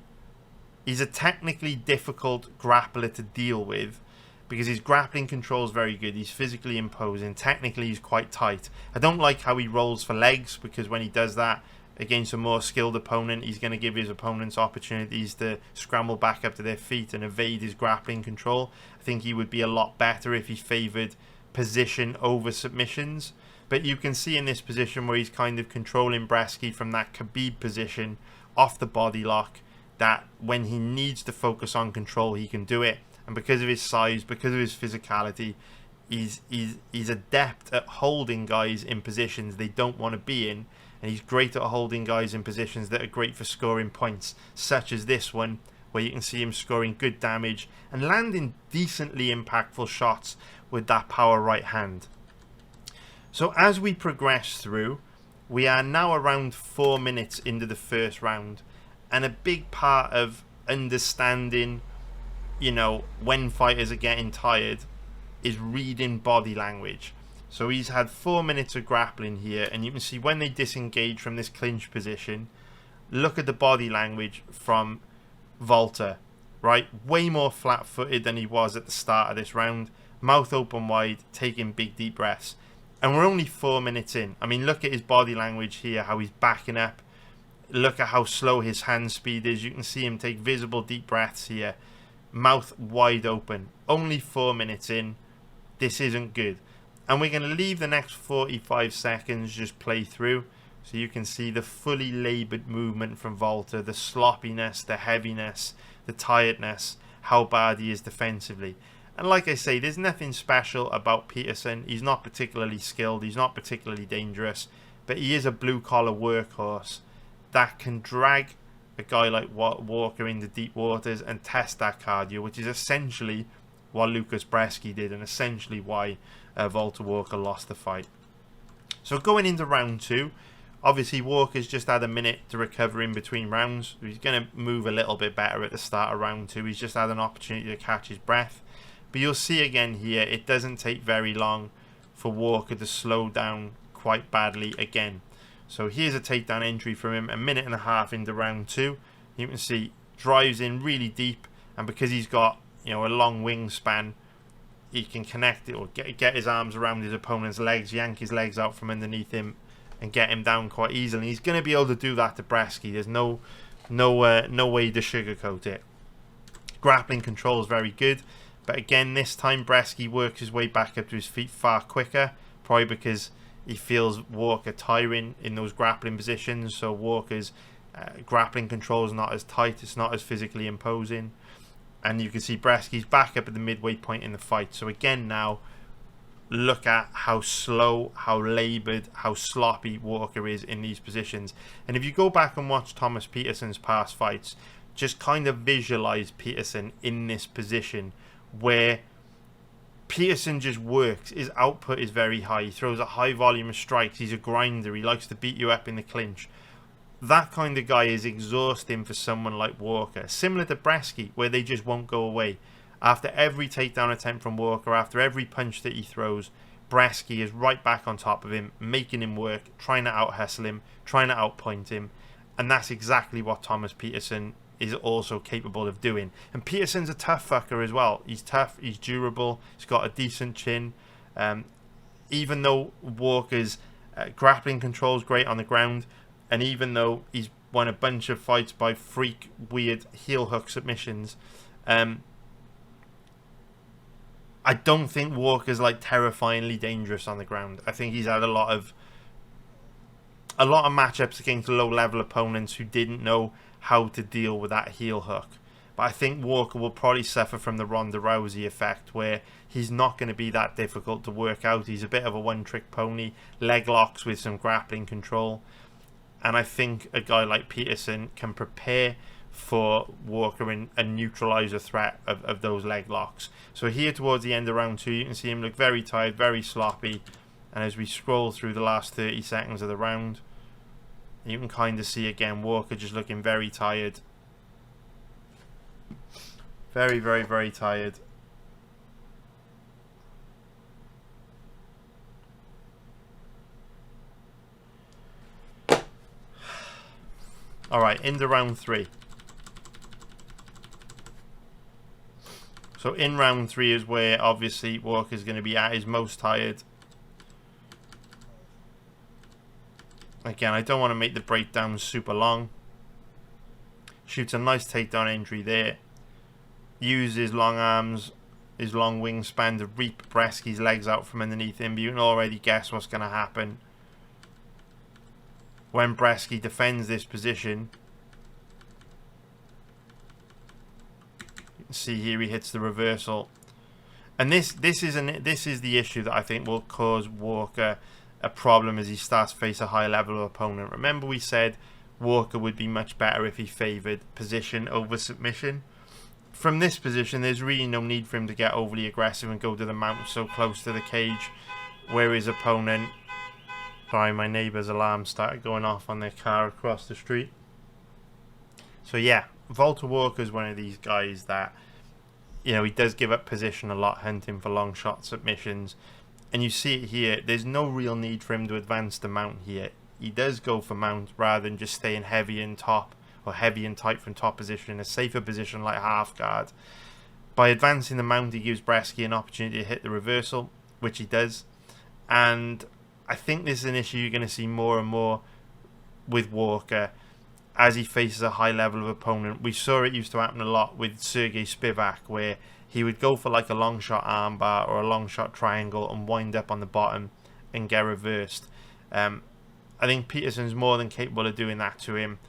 Speaker 1: difficult grappler to deal with because his grappling control is very good. He's physically imposing. Technically, he's quite tight. I don't like how he rolls for legs, because when he does that against a more skilled opponent, he's going to give his opponents opportunities to scramble back up to their feet and evade his grappling control. I think he would be a lot better if he favoured position over submissions. But you can see in this position where he's kind of controlling Rzepecki from that Khabib position off the body lock, that when he needs to focus on control, he can do it. And because of his size, because of his physicality, he's adept at holding guys in positions they don't want to be in, and he's great at holding guys in positions that are great for scoring points, such as this one, where you can see him scoring good damage and landing decently impactful shots with that power right hand. So as we progress through, we are now around 4 minutes into the first round, and a big part of understanding you know, when fighters are getting tired, is reading body language. So he's had 4 minutes of grappling here, and you can see when they disengage from this clinch position, look at the body language from Walter, right? Way more flat-footed than he was at the start of this round. Mouth open wide, taking big deep breaths. And we're only 4 minutes in. I mean, look at his body language here, how he's backing up. Look at how slow his hand speed is. You can see him take visible deep breaths here. Mouth wide open. Only 4 minutes in. This isn't good. And we're going to leave the next 45 seconds just play through. So you can see the fully laboured movement from Walter. The sloppiness, the heaviness, the tiredness. How bad he is defensively. And like I say, there's nothing special about Peterson. He's not particularly skilled. He's not particularly dangerous. But he is a blue-collar workhorse that can drag a guy like Walker into deep waters and test that cardio, which is essentially what Lucas Bresky did and essentially why Walter Walker lost the fight. So going into round 2, obviously Walker's just had a minute to recover in between rounds. He's going to move a little bit better at the start of round 2. He's just had an opportunity to catch his breath. But you'll see again here, it doesn't take very long for Walker to slow down quite badly again. So here's a takedown entry from him, a minute and a half into round 2. You can see drives in really deep, and because he's got, you know, a long wingspan, he can connect it or get his arms around his opponent's legs, yank his legs out from underneath him, and get him down quite easily. He's going to be able to do that to Bresky. There's no way to sugarcoat it. Grappling control is very good, but again, this time Bresky works his way back up to his feet far quicker, probably because he feels Walker tiring in those grappling positions. So Walker's grappling control is not as tight, it's not as physically imposing. And you can see Bresky's back up at the midway point in the fight. So again now, look at how slow, how laboured, how sloppy Walker is in these positions. And if you go back and watch Thomas Peterson's past fights, just kind of visualise Peterson in this position where Peterson just works. His output is very high. He throws a high volume of strikes. He's a grinder. He likes to beat you up in the clinch. That kind of guy is exhausting for someone like Walker. Similar to Bresky, where they just won't go away. After every takedown attempt from Walker, after every punch that he throws, Bresky is right back on top of him, making him work, trying to out-hustle him, trying to outpoint him. And that's exactly what Thomas Peterson is also capable of doing. And Peterson's a tough fucker as well. He's tough, he's durable, he's got a decent chin. Even though Walker's grappling control is great on the ground, and even though he's won a bunch of fights by freak, weird heel hook submissions, I don't think Walker's like terrifyingly dangerous on the ground. I think he's had a lot of matchups against low-level opponents who didn't know how to deal with that heel hook. But I think Walker will probably suffer from the Ronda Rousey effect, where he's not going to be that difficult to work out. He's a bit of a one-trick pony, leg locks with some grappling control. And I think a guy like Peterson can prepare for Walker and neutralise the threat of those leg locks. So here towards the end of round 2, you can see him look very tired, very sloppy. And as we scroll through the last 30 seconds of the round, you can kind of see again Walker just looking very tired. Very, very, very tired. Alright, into round 3. So in round 3 is where obviously Walker's going to be at his most tired. Again, I don't want to make the breakdown super long. Shoots a nice takedown entry there. Uses his long arms, his long wingspan to reap Bresky's legs out from underneath him. But you can already guess what's going to happen. When Bresky defends this position, you can see here he hits the reversal. And this is the issue that I think will cause Walker a problem as he starts to face a high level opponent. Remember we said Walker would be much better if he favoured position over submission. From this position, there's really no need for him to get overly aggressive and go to the mount so close to the cage where his opponent... Sorry, my neighbour's alarm started going off on their car across the street. So yeah, Walter Walker's one of these guys that you know, he does give up position a lot, hunting for long shot submissions. And you see it here, there's no real need for him to advance the mount here. He does go for mount rather than just staying heavy and top, or heavy and tight from top position, in a safer position like half guard. By advancing the mount, he gives Rzepecki an opportunity to hit the reversal, which he does. And I think this is an issue you're going to see more and more with Walker as he faces a high level of opponent. We saw it used to happen a lot with Sergey Spivak, where he would go for like a long shot armbar or a long shot triangle and wind up on the bottom and get reversed. I think Peterson's more than capable of doing that to him.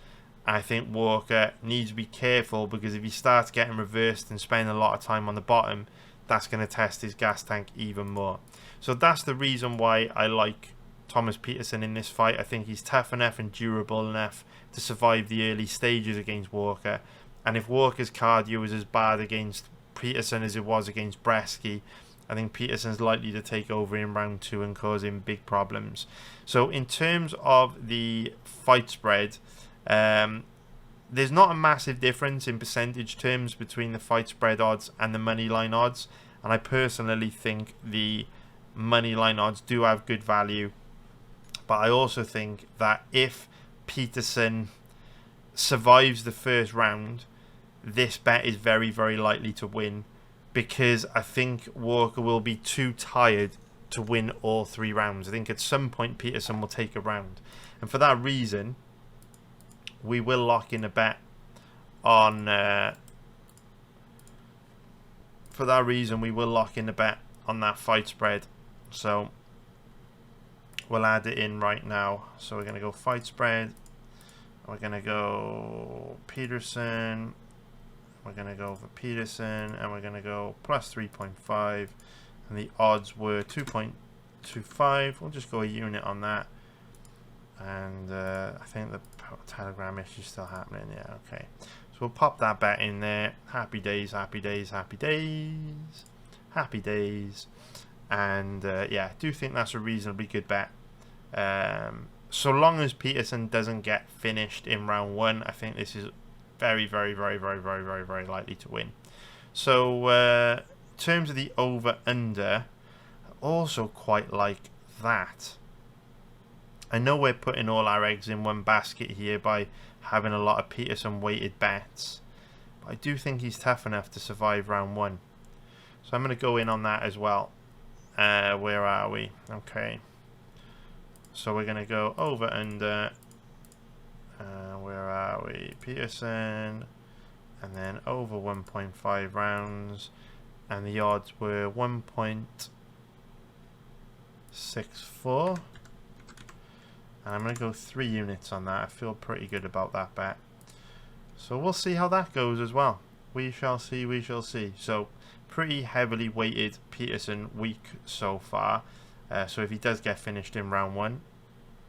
Speaker 1: I think Walker needs to be careful, because if he starts getting reversed and spending a lot of time on the bottom, that's going to test his gas tank even more. So that's the reason why I like Thomas Peterson in this fight. I think he's tough enough and durable enough to survive the early stages against Walker. And if Walker's cardio is as bad against Peterson as it was against Rzepecki, I think Peterson's likely to take over in round 2 and cause him big problems. So in terms of the fight spread, there's not a massive difference in percentage terms between the fight spread odds and the money line odds. And I personally think the money line odds do have good value. But I also think that if Peterson survives the first round, this bet is very, very likely to win, because I think Walker will be too tired to win all 3 rounds. I think at some point Peterson will take a round. And for that reason, we will lock in a bet on... for that reason, we will lock in a bet on that fight spread. So we'll add it in right now. So we're going to go fight spread. We're going to go Peterson. We're going to go for Peterson. And we're going to go plus 3.5. And the odds were 2.25. We'll just go a unit on that. And I think the Telegram issue is still happening. Yeah, okay. So we'll pop that bet in there. Happy days, happy days, happy days. Happy days. And yeah, I do think that's a reasonably good bet. So long as Peterson doesn't get finished in round 1, I think this is very, very, very, very, very, very, very likely to win. So in terms of the over-under, I also quite like that. I know we're putting all our eggs in one basket here by having a lot of Peterson weighted bets, but I do think he's tough enough to survive round 1. So I'm going to go in on that as well. Where are we? Okay. So we're going to go over under. Where are we? Peterson. And then over 1.5 rounds. And the odds were 1.64. And I'm going to go 3 units on that. I feel pretty good about that bet. So we'll see how that goes as well. We shall see, we shall see. So pretty heavily weighted Peterson week so far. So if he does get finished in round 1,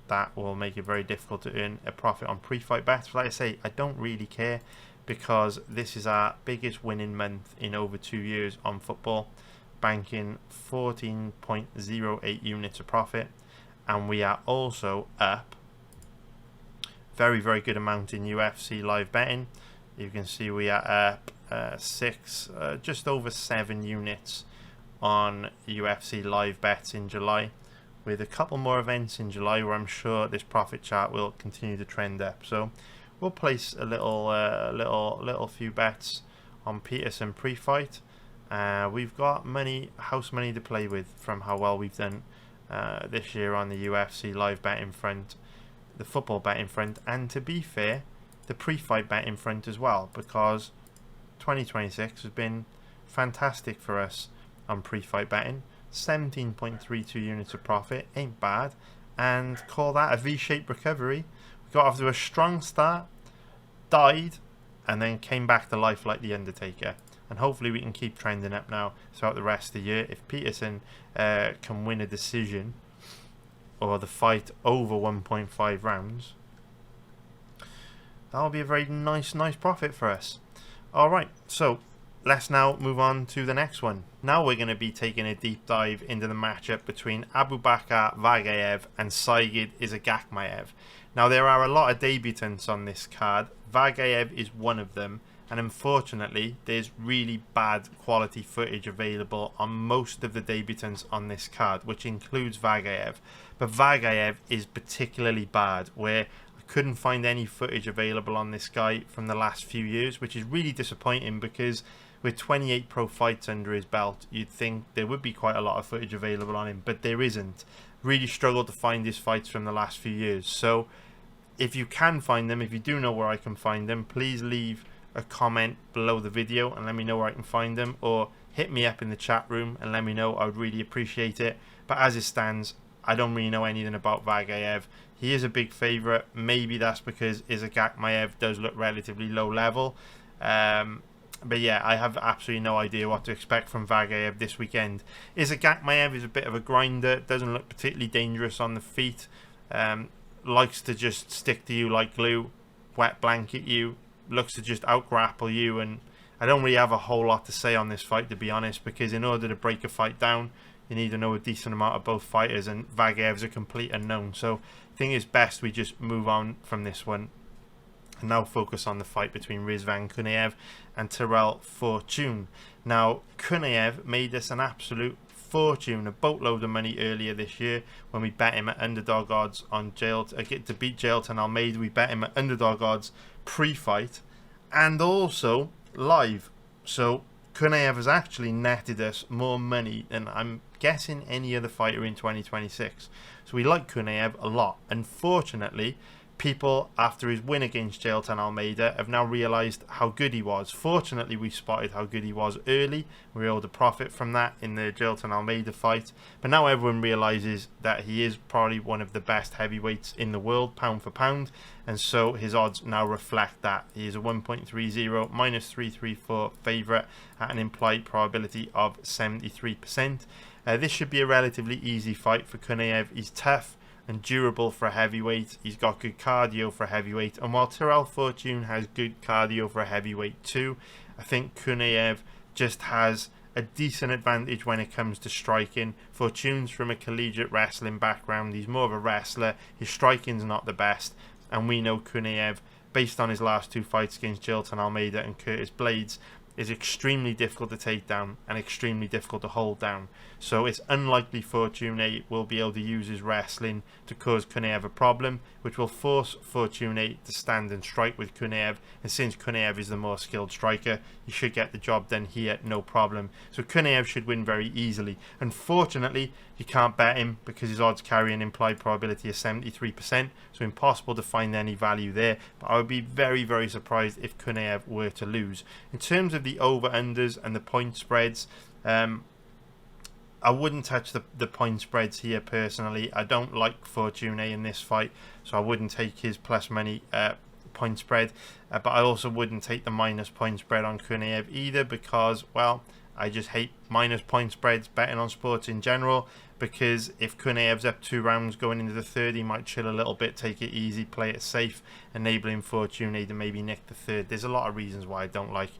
Speaker 1: that will make it very difficult to earn a profit on pre-fight bets. But like I say, I don't really care, because this is our biggest winning month in over 2 years on football, banking 14.08 units of profit. And we are also up very, very good amount in UFC live betting. You can see we are up just over 7 units on UFC live bets in July, with a couple more events in July where I'm sure this profit chart will continue to trend up. So we'll place a little few bets on Peterson pre-fight. We've got house money to play with from how well we've done this year on the UFC live betting front, the football betting front, and to be fair, the pre-fight betting front as well, because 2026 has been fantastic for us on pre-fight betting. 17.32 units of profit, ain't bad, and call that a V-shaped recovery. We got off to a strong start, died, and then came back to life like the Undertaker. And hopefully we can keep trending up now throughout the rest of the year. If Peterson can win a decision or the fight over 1.5 rounds, that'll be a very nice profit for us. Alright, so let's now move on to the next one. Now we're going to be taking a deep dive into the matchup between Abubakar Vagaev and Saygid Izagakhmaev. Now there are a lot of debutants on this card. Vagaev is one of them. and unfortunately there's really bad quality footage available on most of the debutants on this card, which includes Vagaev. But Vagaev is particularly bad, where I couldn't find any footage available on this guy from the last few years, which is really disappointing, because with 28 pro fights under his belt, you'd think there would be quite a lot of footage available on him, but there isn't. Really struggled to find his fights from the last few years. So if you can find them, if you do know where I can find them, please leave a comment below the video and let me know where I can find them, or hit me up in the chat room and let me know. I would really appreciate it. But as it stands, I don't really know anything about Vagaev. He is a big favourite. Maybe that's because Izagakhmaev does look relatively low level. But yeah, I have absolutely no idea what to expect from Vagaev this weekend. Izagakhmaev is a bit of a grinder, doesn't look particularly dangerous on the feet, likes to just stick to you like glue, wet blanket you, looks to just out-grapple you, and I don't really have a whole lot to say on this fight, to be honest, because in order to break a fight down, you need to know a decent amount of both fighters, and Vagaev's a complete unknown. So I think it's best we just move on from this one and now focus on the fight between Rizvan Kuniev and Tyrell Fortune. Now, Kuniev made us an absolute fortune, a boatload of money earlier this year when we bet him at underdog odds on to beat Jailton Almeida. We bet him at underdog odds pre-fight and also live. So Kuniev has actually netted us more money than I'm guessing any other fighter in 2026. So we like Kuniev a lot. Unfortunately, people, after his win against Jailton Almeida, have now realised how good he was. Fortunately, we spotted how good he was early. We were able to profit from that in the Jailton Almeida fight. But now everyone realises that he is probably one of the best heavyweights in the world, pound for pound. And so his odds now reflect that. He is a 1.30, minus 334 favourite at an implied probability of 73%. This should be a relatively easy fight for Kuniev. He's tough and durable for a heavyweight. He's got good cardio for a heavyweight, and while Tyrell Fortune has good cardio for a heavyweight too, I think Kuniev just has a decent advantage when it comes to striking. Fortune's from a collegiate wrestling background. He's more of a wrestler. His striking's not the best, and we know Kuniev, based on his last two fights against Jailton Almeida and Curtis Blades, is extremely difficult to take down and extremely difficult to hold down. So it's unlikely Fortune will be able to use his wrestling to cause Kuniev a problem, which will force Fortune to stand and strike with Kuniev. And since Kuniev is the more skilled striker, he should get the job done here, no problem. So Kuniev should win very easily. Unfortunately, you can't bet him because his odds carry an implied probability of 73%, so impossible to find any value there. But I would be very, very surprised if Kuniev were to lose. In terms of the over-unders and the point spreads, I wouldn't touch the point spreads here personally. I don't like Fortune in this fight, so I wouldn't take his plus money point spread. But I also wouldn't take the minus point spread on Kuniev either, because, well, I just hate minus point spreads betting on sports in general, because if Kuniev's up 2 rounds going into the third, he might chill a little bit, take it easy, play it safe, enabling Fortune to maybe nick the third. There's a lot of reasons why I don't like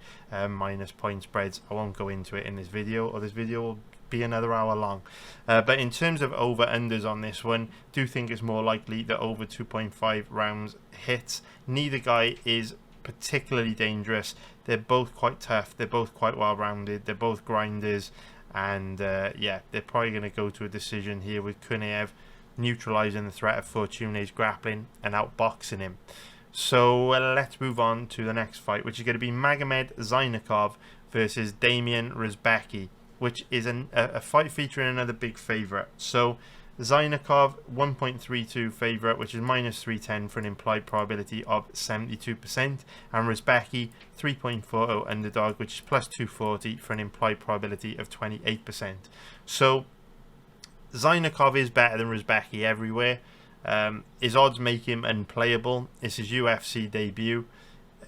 Speaker 1: minus point spreads. I won't go into it in this video, or this video will be another hour long. But in terms of over-unders on this one, do think it's more likely that over 2.5 rounds hits. Neither guy is particularly dangerous. They're both quite tough. They're both quite well-rounded. They're both grinders. And yeah, they're probably going to go to a decision here with Kuniev neutralising the threat of Fortune's grappling and outboxing him. So let's move on to the next fight, which is going to be Magomed Zaynukov versus Damian Rzepecki, which is a fight featuring another big favourite. So Zaynukov 1.32 favourite, which is minus 310 for an implied probability of 72%, and Rzepecki 3.40 underdog, which is plus 240 for an implied probability of 28%. So Zaynukov is better than Rzepecki everywhere. His odds make him unplayable. It's his UFC debut.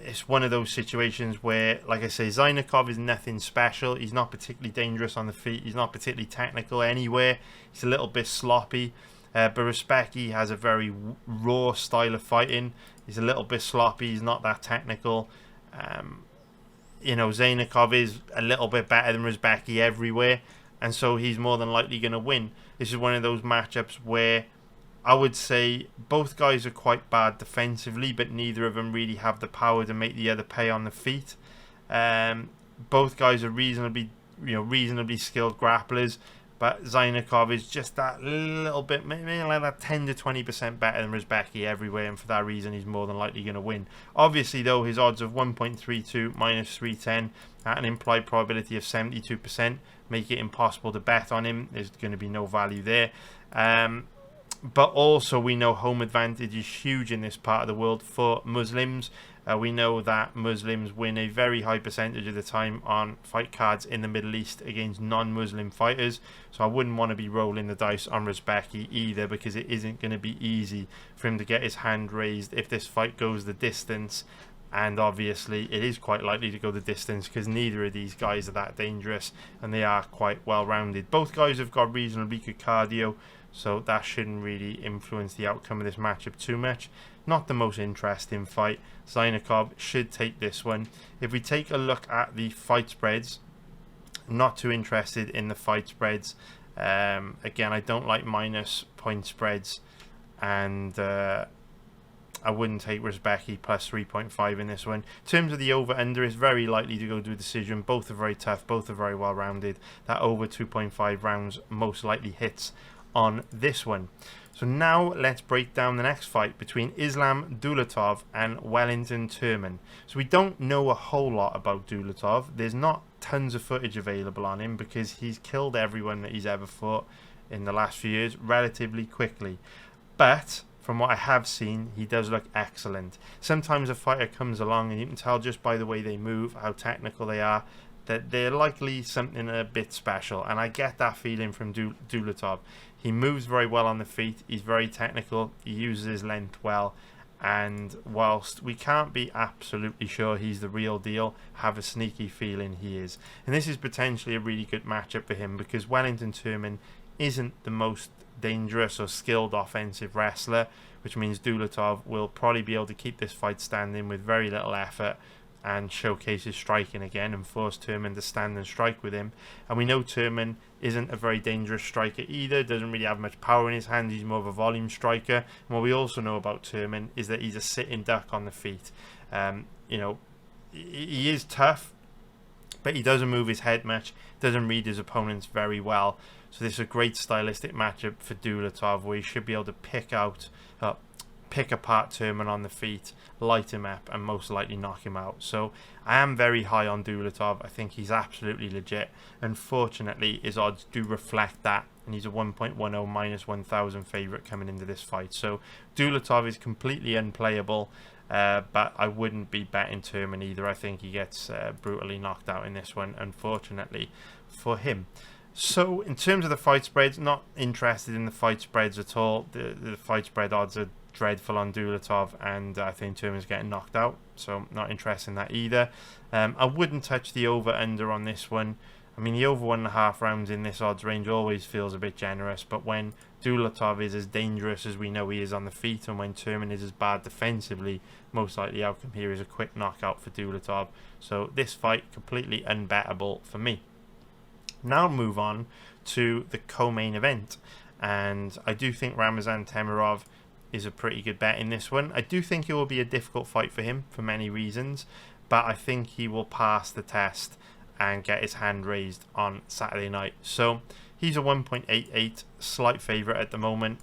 Speaker 1: It's one of those situations where, like I say, Zaynukov is nothing special. He's not particularly dangerous on the feet. He's not particularly technical anywhere. He's a little bit sloppy. But Rzepecki has a very raw style of fighting. He's a little bit sloppy. He's not that technical. You know, Zaynukov is a little bit better than Rzepecki everywhere, and so he's more than likely going to win. This is one of those matchups where I would say both guys are quite bad defensively, but neither of them really have the power to make the other pay on the feet. Both guys are reasonably skilled grapplers, but Zaynukov is just that little bit, maybe like that 10 to 20% better than Rzepecki everywhere, and for that reason he's more than likely going to win. Obviously though, his odds of 1.32 minus 310 at an implied probability of 72% make it impossible to bet on him. There's going to be no value there. But also we know home advantage is huge in this part of the world for Muslims. We know that Muslims win a very high percentage of the time on fight cards in the Middle East against non-Muslim fighters. So I wouldn't want to be rolling the dice on Rzepecki either, because it isn't going to be easy for him to get his hand raised if this fight goes the distance. And obviously it is quite likely to go the distance, because neither of these guys are that dangerous and they are quite well rounded. Both guys have got reasonably good cardio, so that shouldn't really influence the outcome of this matchup too much. Not the most interesting fight. Zaynukov should take this one. If we take a look at the fight spreads, I'm not too interested in the fight spreads. Again, I don't like minus point spreads, and I wouldn't take Rzepecki plus 3.5 in this one. In terms of the over-under, it's very likely to go to a decision. Both are very tough, both are very well rounded. That over 2.5 rounds most likely hits on this one. So now let's break down the next fight between Islam Dulatov and Wellington Turman. So we don't know a whole lot about Dulatov. There's not tons of footage available on him because he's killed everyone that he's ever fought in the last few years relatively quickly. But from what I have seen, he does look excellent. Sometimes a fighter comes along and you can tell just by the way they move, how technical they are, that they're likely something a bit special, and I get that feeling from Dulatov. He moves very well on the feet, he's very technical, he uses his length well, and whilst we can't be absolutely sure he's the real deal, have a sneaky feeling he is. And this is potentially a really good matchup for him, because Wellington Turman isn't the most dangerous or skilled offensive wrestler, which means Dulatov will probably be able to keep this fight standing with very little effort and showcase his striking again and force Turman to stand and strike with him. And we know Turman isn't a very dangerous striker either, doesn't really have much power in his hand, he's more of a volume striker. And what we also know about Turman is that he's a sitting duck on the feet. You know, he is tough, but he doesn't move his head much, doesn't read his opponents very well. So this is a great stylistic matchup for Dulatov, where he should be able to pick apart Turman on the feet, light him up, and most likely knock him out. So I am very high on Dulatov. I think he's absolutely legit. Unfortunately, his odds do reflect that, and he's a 1.10 minus 1,000 favourite coming into this fight. So Dulatov is completely unplayable, but I wouldn't be betting Turman either. I think he gets brutally knocked out in this one, unfortunately for him. So in terms of the fight spreads, not interested in the fight spreads at all. The fight spread odds are dreadful on Dulatov, and I think Turman's getting knocked out, so not interested in that either. I wouldn't touch the over-under on this one. I mean, the over 1.5 rounds in this odds range always feels a bit generous, but when Dulatov is as dangerous as we know he is on the feet, and when Turman is as bad defensively, most likely outcome here is a quick knockout for Dulatov. So this fight completely unbettable for me. Now move on to the co-main event, and I do think Ramazan Temirov is a pretty good bet in this one. I do think it will be a difficult fight for him for many reasons, but I think he will pass the test and get his hand raised on Saturday night. So he's a 1.88 slight favourite at the moment,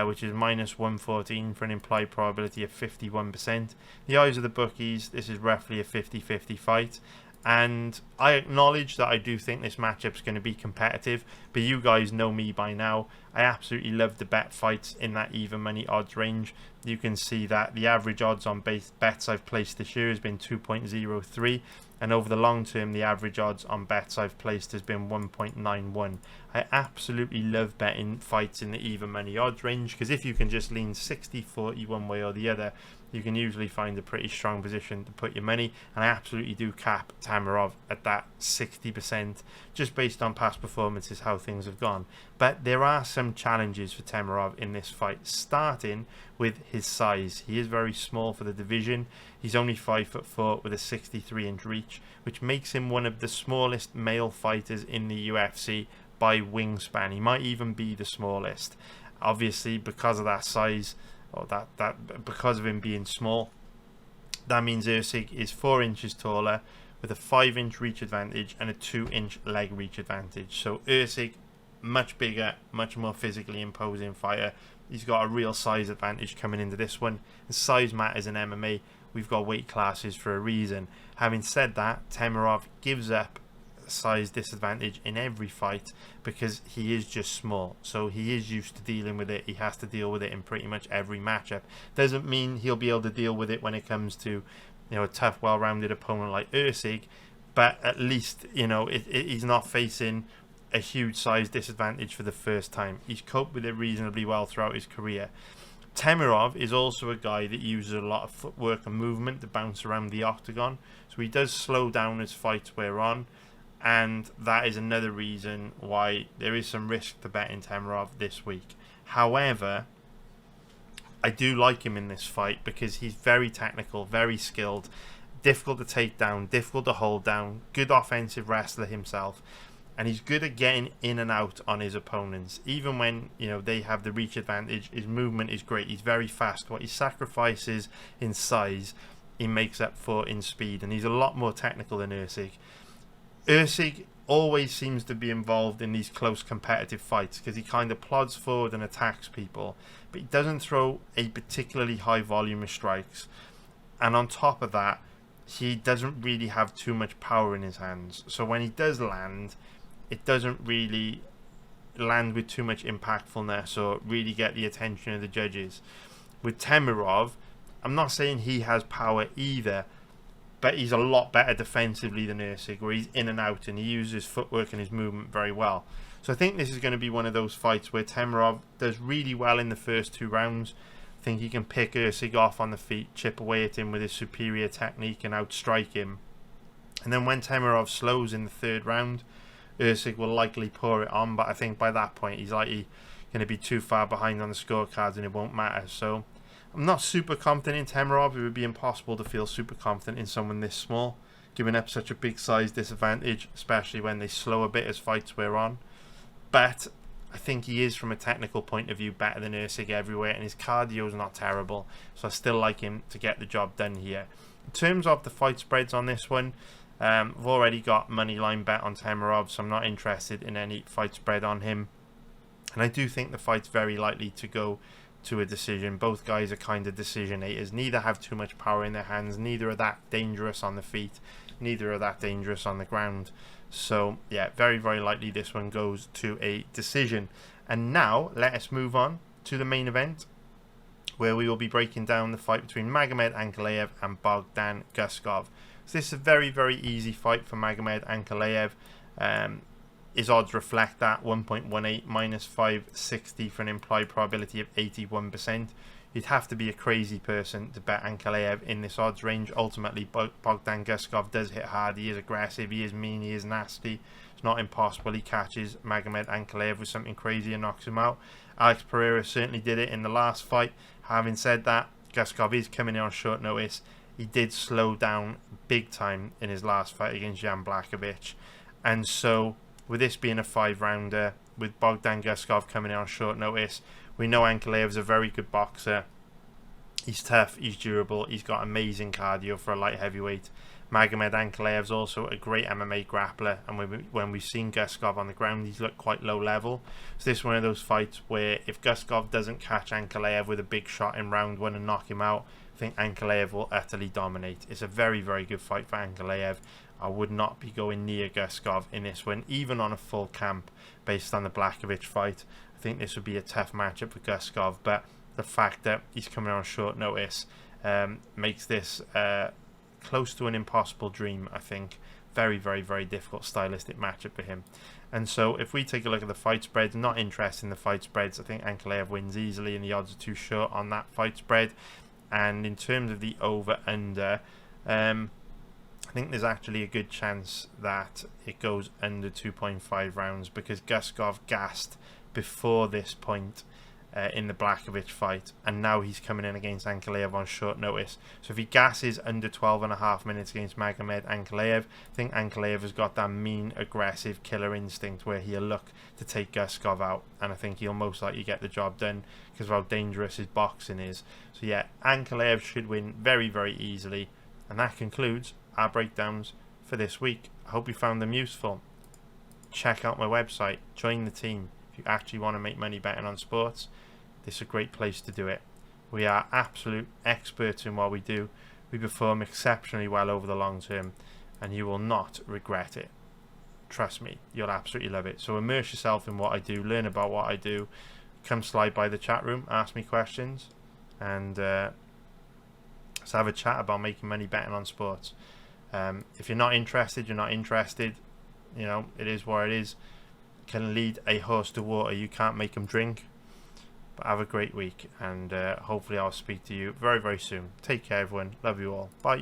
Speaker 1: which is minus 114 for an implied probability of 51%. The eyes of the bookies, this is roughly a 50-50 fight. And I acknowledge that I do think this matchup's going to be competitive, but you guys know me by now. I absolutely love the bet fights in that even money odds range. You can see that the average odds on bets I've placed this year has been 2.03, and over the long term the average odds on bets I've placed has been 1.91. I absolutely love betting fights in the even money odds range, because if you can just lean 60-40 one way or the other, you can usually find a pretty strong position to put your money, and I absolutely do cap Temirov at that 60% just based on past performances, how things have gone. But there are some challenges for Temirov in this fight, starting with his size. He is very small for the division. He's only 5'4" with a 63-inch reach, which makes him one of the smallest male fighters in the UFC by wingspan. He might even be the smallest. Obviously, because of that size, or because of him being small, that means Erceg is 4 inches taller, with a 5-inch reach advantage and a 2-inch leg reach advantage. So Erceg, much bigger, much more physically imposing fighter. He's got a real size advantage coming into this one. And size matters in MMA. We've got weight classes for a reason. Having said that, Temirov gives up size disadvantage in every fight because he is just small, so he is used to dealing with it. He has to deal with it in pretty much every matchup. Doesn't mean he'll be able to deal with it when it comes to, a tough, well-rounded opponent like Erceg, but at least he's not facing a huge size disadvantage for the first time. He's coped with it reasonably well throughout his career. Temirov is also a guy that uses a lot of footwork and movement to bounce around the octagon, so he does slow down as fights wear on. And that is another reason why there is some risk to betting Temirov this week. However, I do like him in this fight because he's very technical, very skilled, difficult to take down, difficult to hold down, good offensive wrestler himself. And he's good at getting in and out on his opponents. Even when they have the reach advantage, his movement is great. He's very fast. What he sacrifices in size, he makes up for in speed. And he's a lot more technical than Erceg. Erceg always seems to be involved in these close competitive fights because he kind of plods forward and attacks people, but he doesn't throw a particularly high volume of strikes. And on top of that, he doesn't really have too much power in his hands. So when he does land, it doesn't really land with too much impactfulness or really get the attention of the judges. With Temirov, I'm not saying he has power either, but he's a lot better defensively than Erceg, where he's in and out and he uses his footwork and his movement very well. So I think this is going to be one of those fights where Temirov does really well in the first 2 rounds. I think he can pick Erceg off on the feet, chip away at him with his superior technique and outstrike him. And then when Temirov slows in the 3rd round, Erceg will likely pour it on, but I think by that point he's likely going to be too far behind on the scorecards and it won't matter. So I'm not super confident in Temirov. It would be impossible to feel super confident in someone this small, giving up such a big size disadvantage, especially when they slow a bit as fights wear on. But I think he is, from a technical point of view, better than Erceg everywhere, and his cardio is not terrible, so I still like him to get the job done here. In terms of the fight spreads on this one, I've already got money line bet on Temirov, so I'm not interested in any fight spread on him. And I do think the fight's very likely to go to a decision. Both guys are kind of decisionators. Neither have too much power in their hands. Neither are that dangerous on the feet. Neither are that dangerous on the ground. So yeah, very, very likely this one goes to a decision. And now let us move on to the main event, where we will be breaking down the fight between Magomed Ankalaev and Bogdan Guskov. So this is a very, very easy fight for Magomed Ankalaev. His odds reflect that, 1.18 minus 560 for an implied probability of 81%. You'd have to be a crazy person to bet Ankalaev in this odds range. Ultimately, Bogdan Guskov does hit hard. He is aggressive, he is mean, he is nasty. It's not impossible he catches Magomed Ankalaev with something crazy and knocks him out. Alex Pereira certainly did it in the last fight. Having said that, Guskov is coming in on short notice. He did slow down big time in his last fight against Jan Blachowicz. And so, with this being a 5-rounder, with Bogdan Guskov coming in on short notice, we know Ankalaev is a very good boxer. He's tough, he's durable, he's got amazing cardio for a light heavyweight. Magomed Ankalaev is also a great MMA grappler, and when we've seen Guskov on the ground, he's looked quite low level. So this is one of those fights where if Guskov doesn't catch Ankalaev with a big shot in round 1 and knock him out, I think Ankalaev will utterly dominate. It's a very, very good fight for Ankalaev. I would not be going near Guskov in this one, even on a full camp based on the Blachowicz fight. I think this would be a tough matchup for Guskov, but the fact that he's coming on short notice makes this close to an impossible dream, I think. Very, very, very difficult stylistic matchup for him. And so if we take a look at the fight spreads, not interested in the fight spreads, I think Ankalaev wins easily and the odds are too short on that fight spread. And in terms of the over-under, I think there's actually a good chance that it goes under 2.5 rounds because Guskov gassed before this point in the Blachowicz fight, and now he's coming in against Ankalaev on short notice. So if he gasses under 12.5 minutes against Magomed Ankalaev, I think Ankalaev has got that mean, aggressive killer instinct where he'll look to take Guskov out, and I think he'll most likely get the job done because of how dangerous his boxing is. So yeah, Ankalaev should win very, very easily, and that concludes our breakdowns for this week. I hope you found them useful. Check out my website, join the team. If you actually want to make money betting on sports, this is a great place to do it. We are absolute experts in what we do. We perform exceptionally well over the long term, and you will not regret it. Trust me, you'll absolutely love it. So immerse yourself in what I do, learn about what I do, come slide by the chat room, ask me questions, and let's have a chat about making money betting on sports. If you're not interested, you're not interested. You know, it is what it is. Can lead a horse to water, you can't make him drink. But have a great week, and hopefully I'll speak to you very, very soon. Take care, everyone. Love you all. Bye.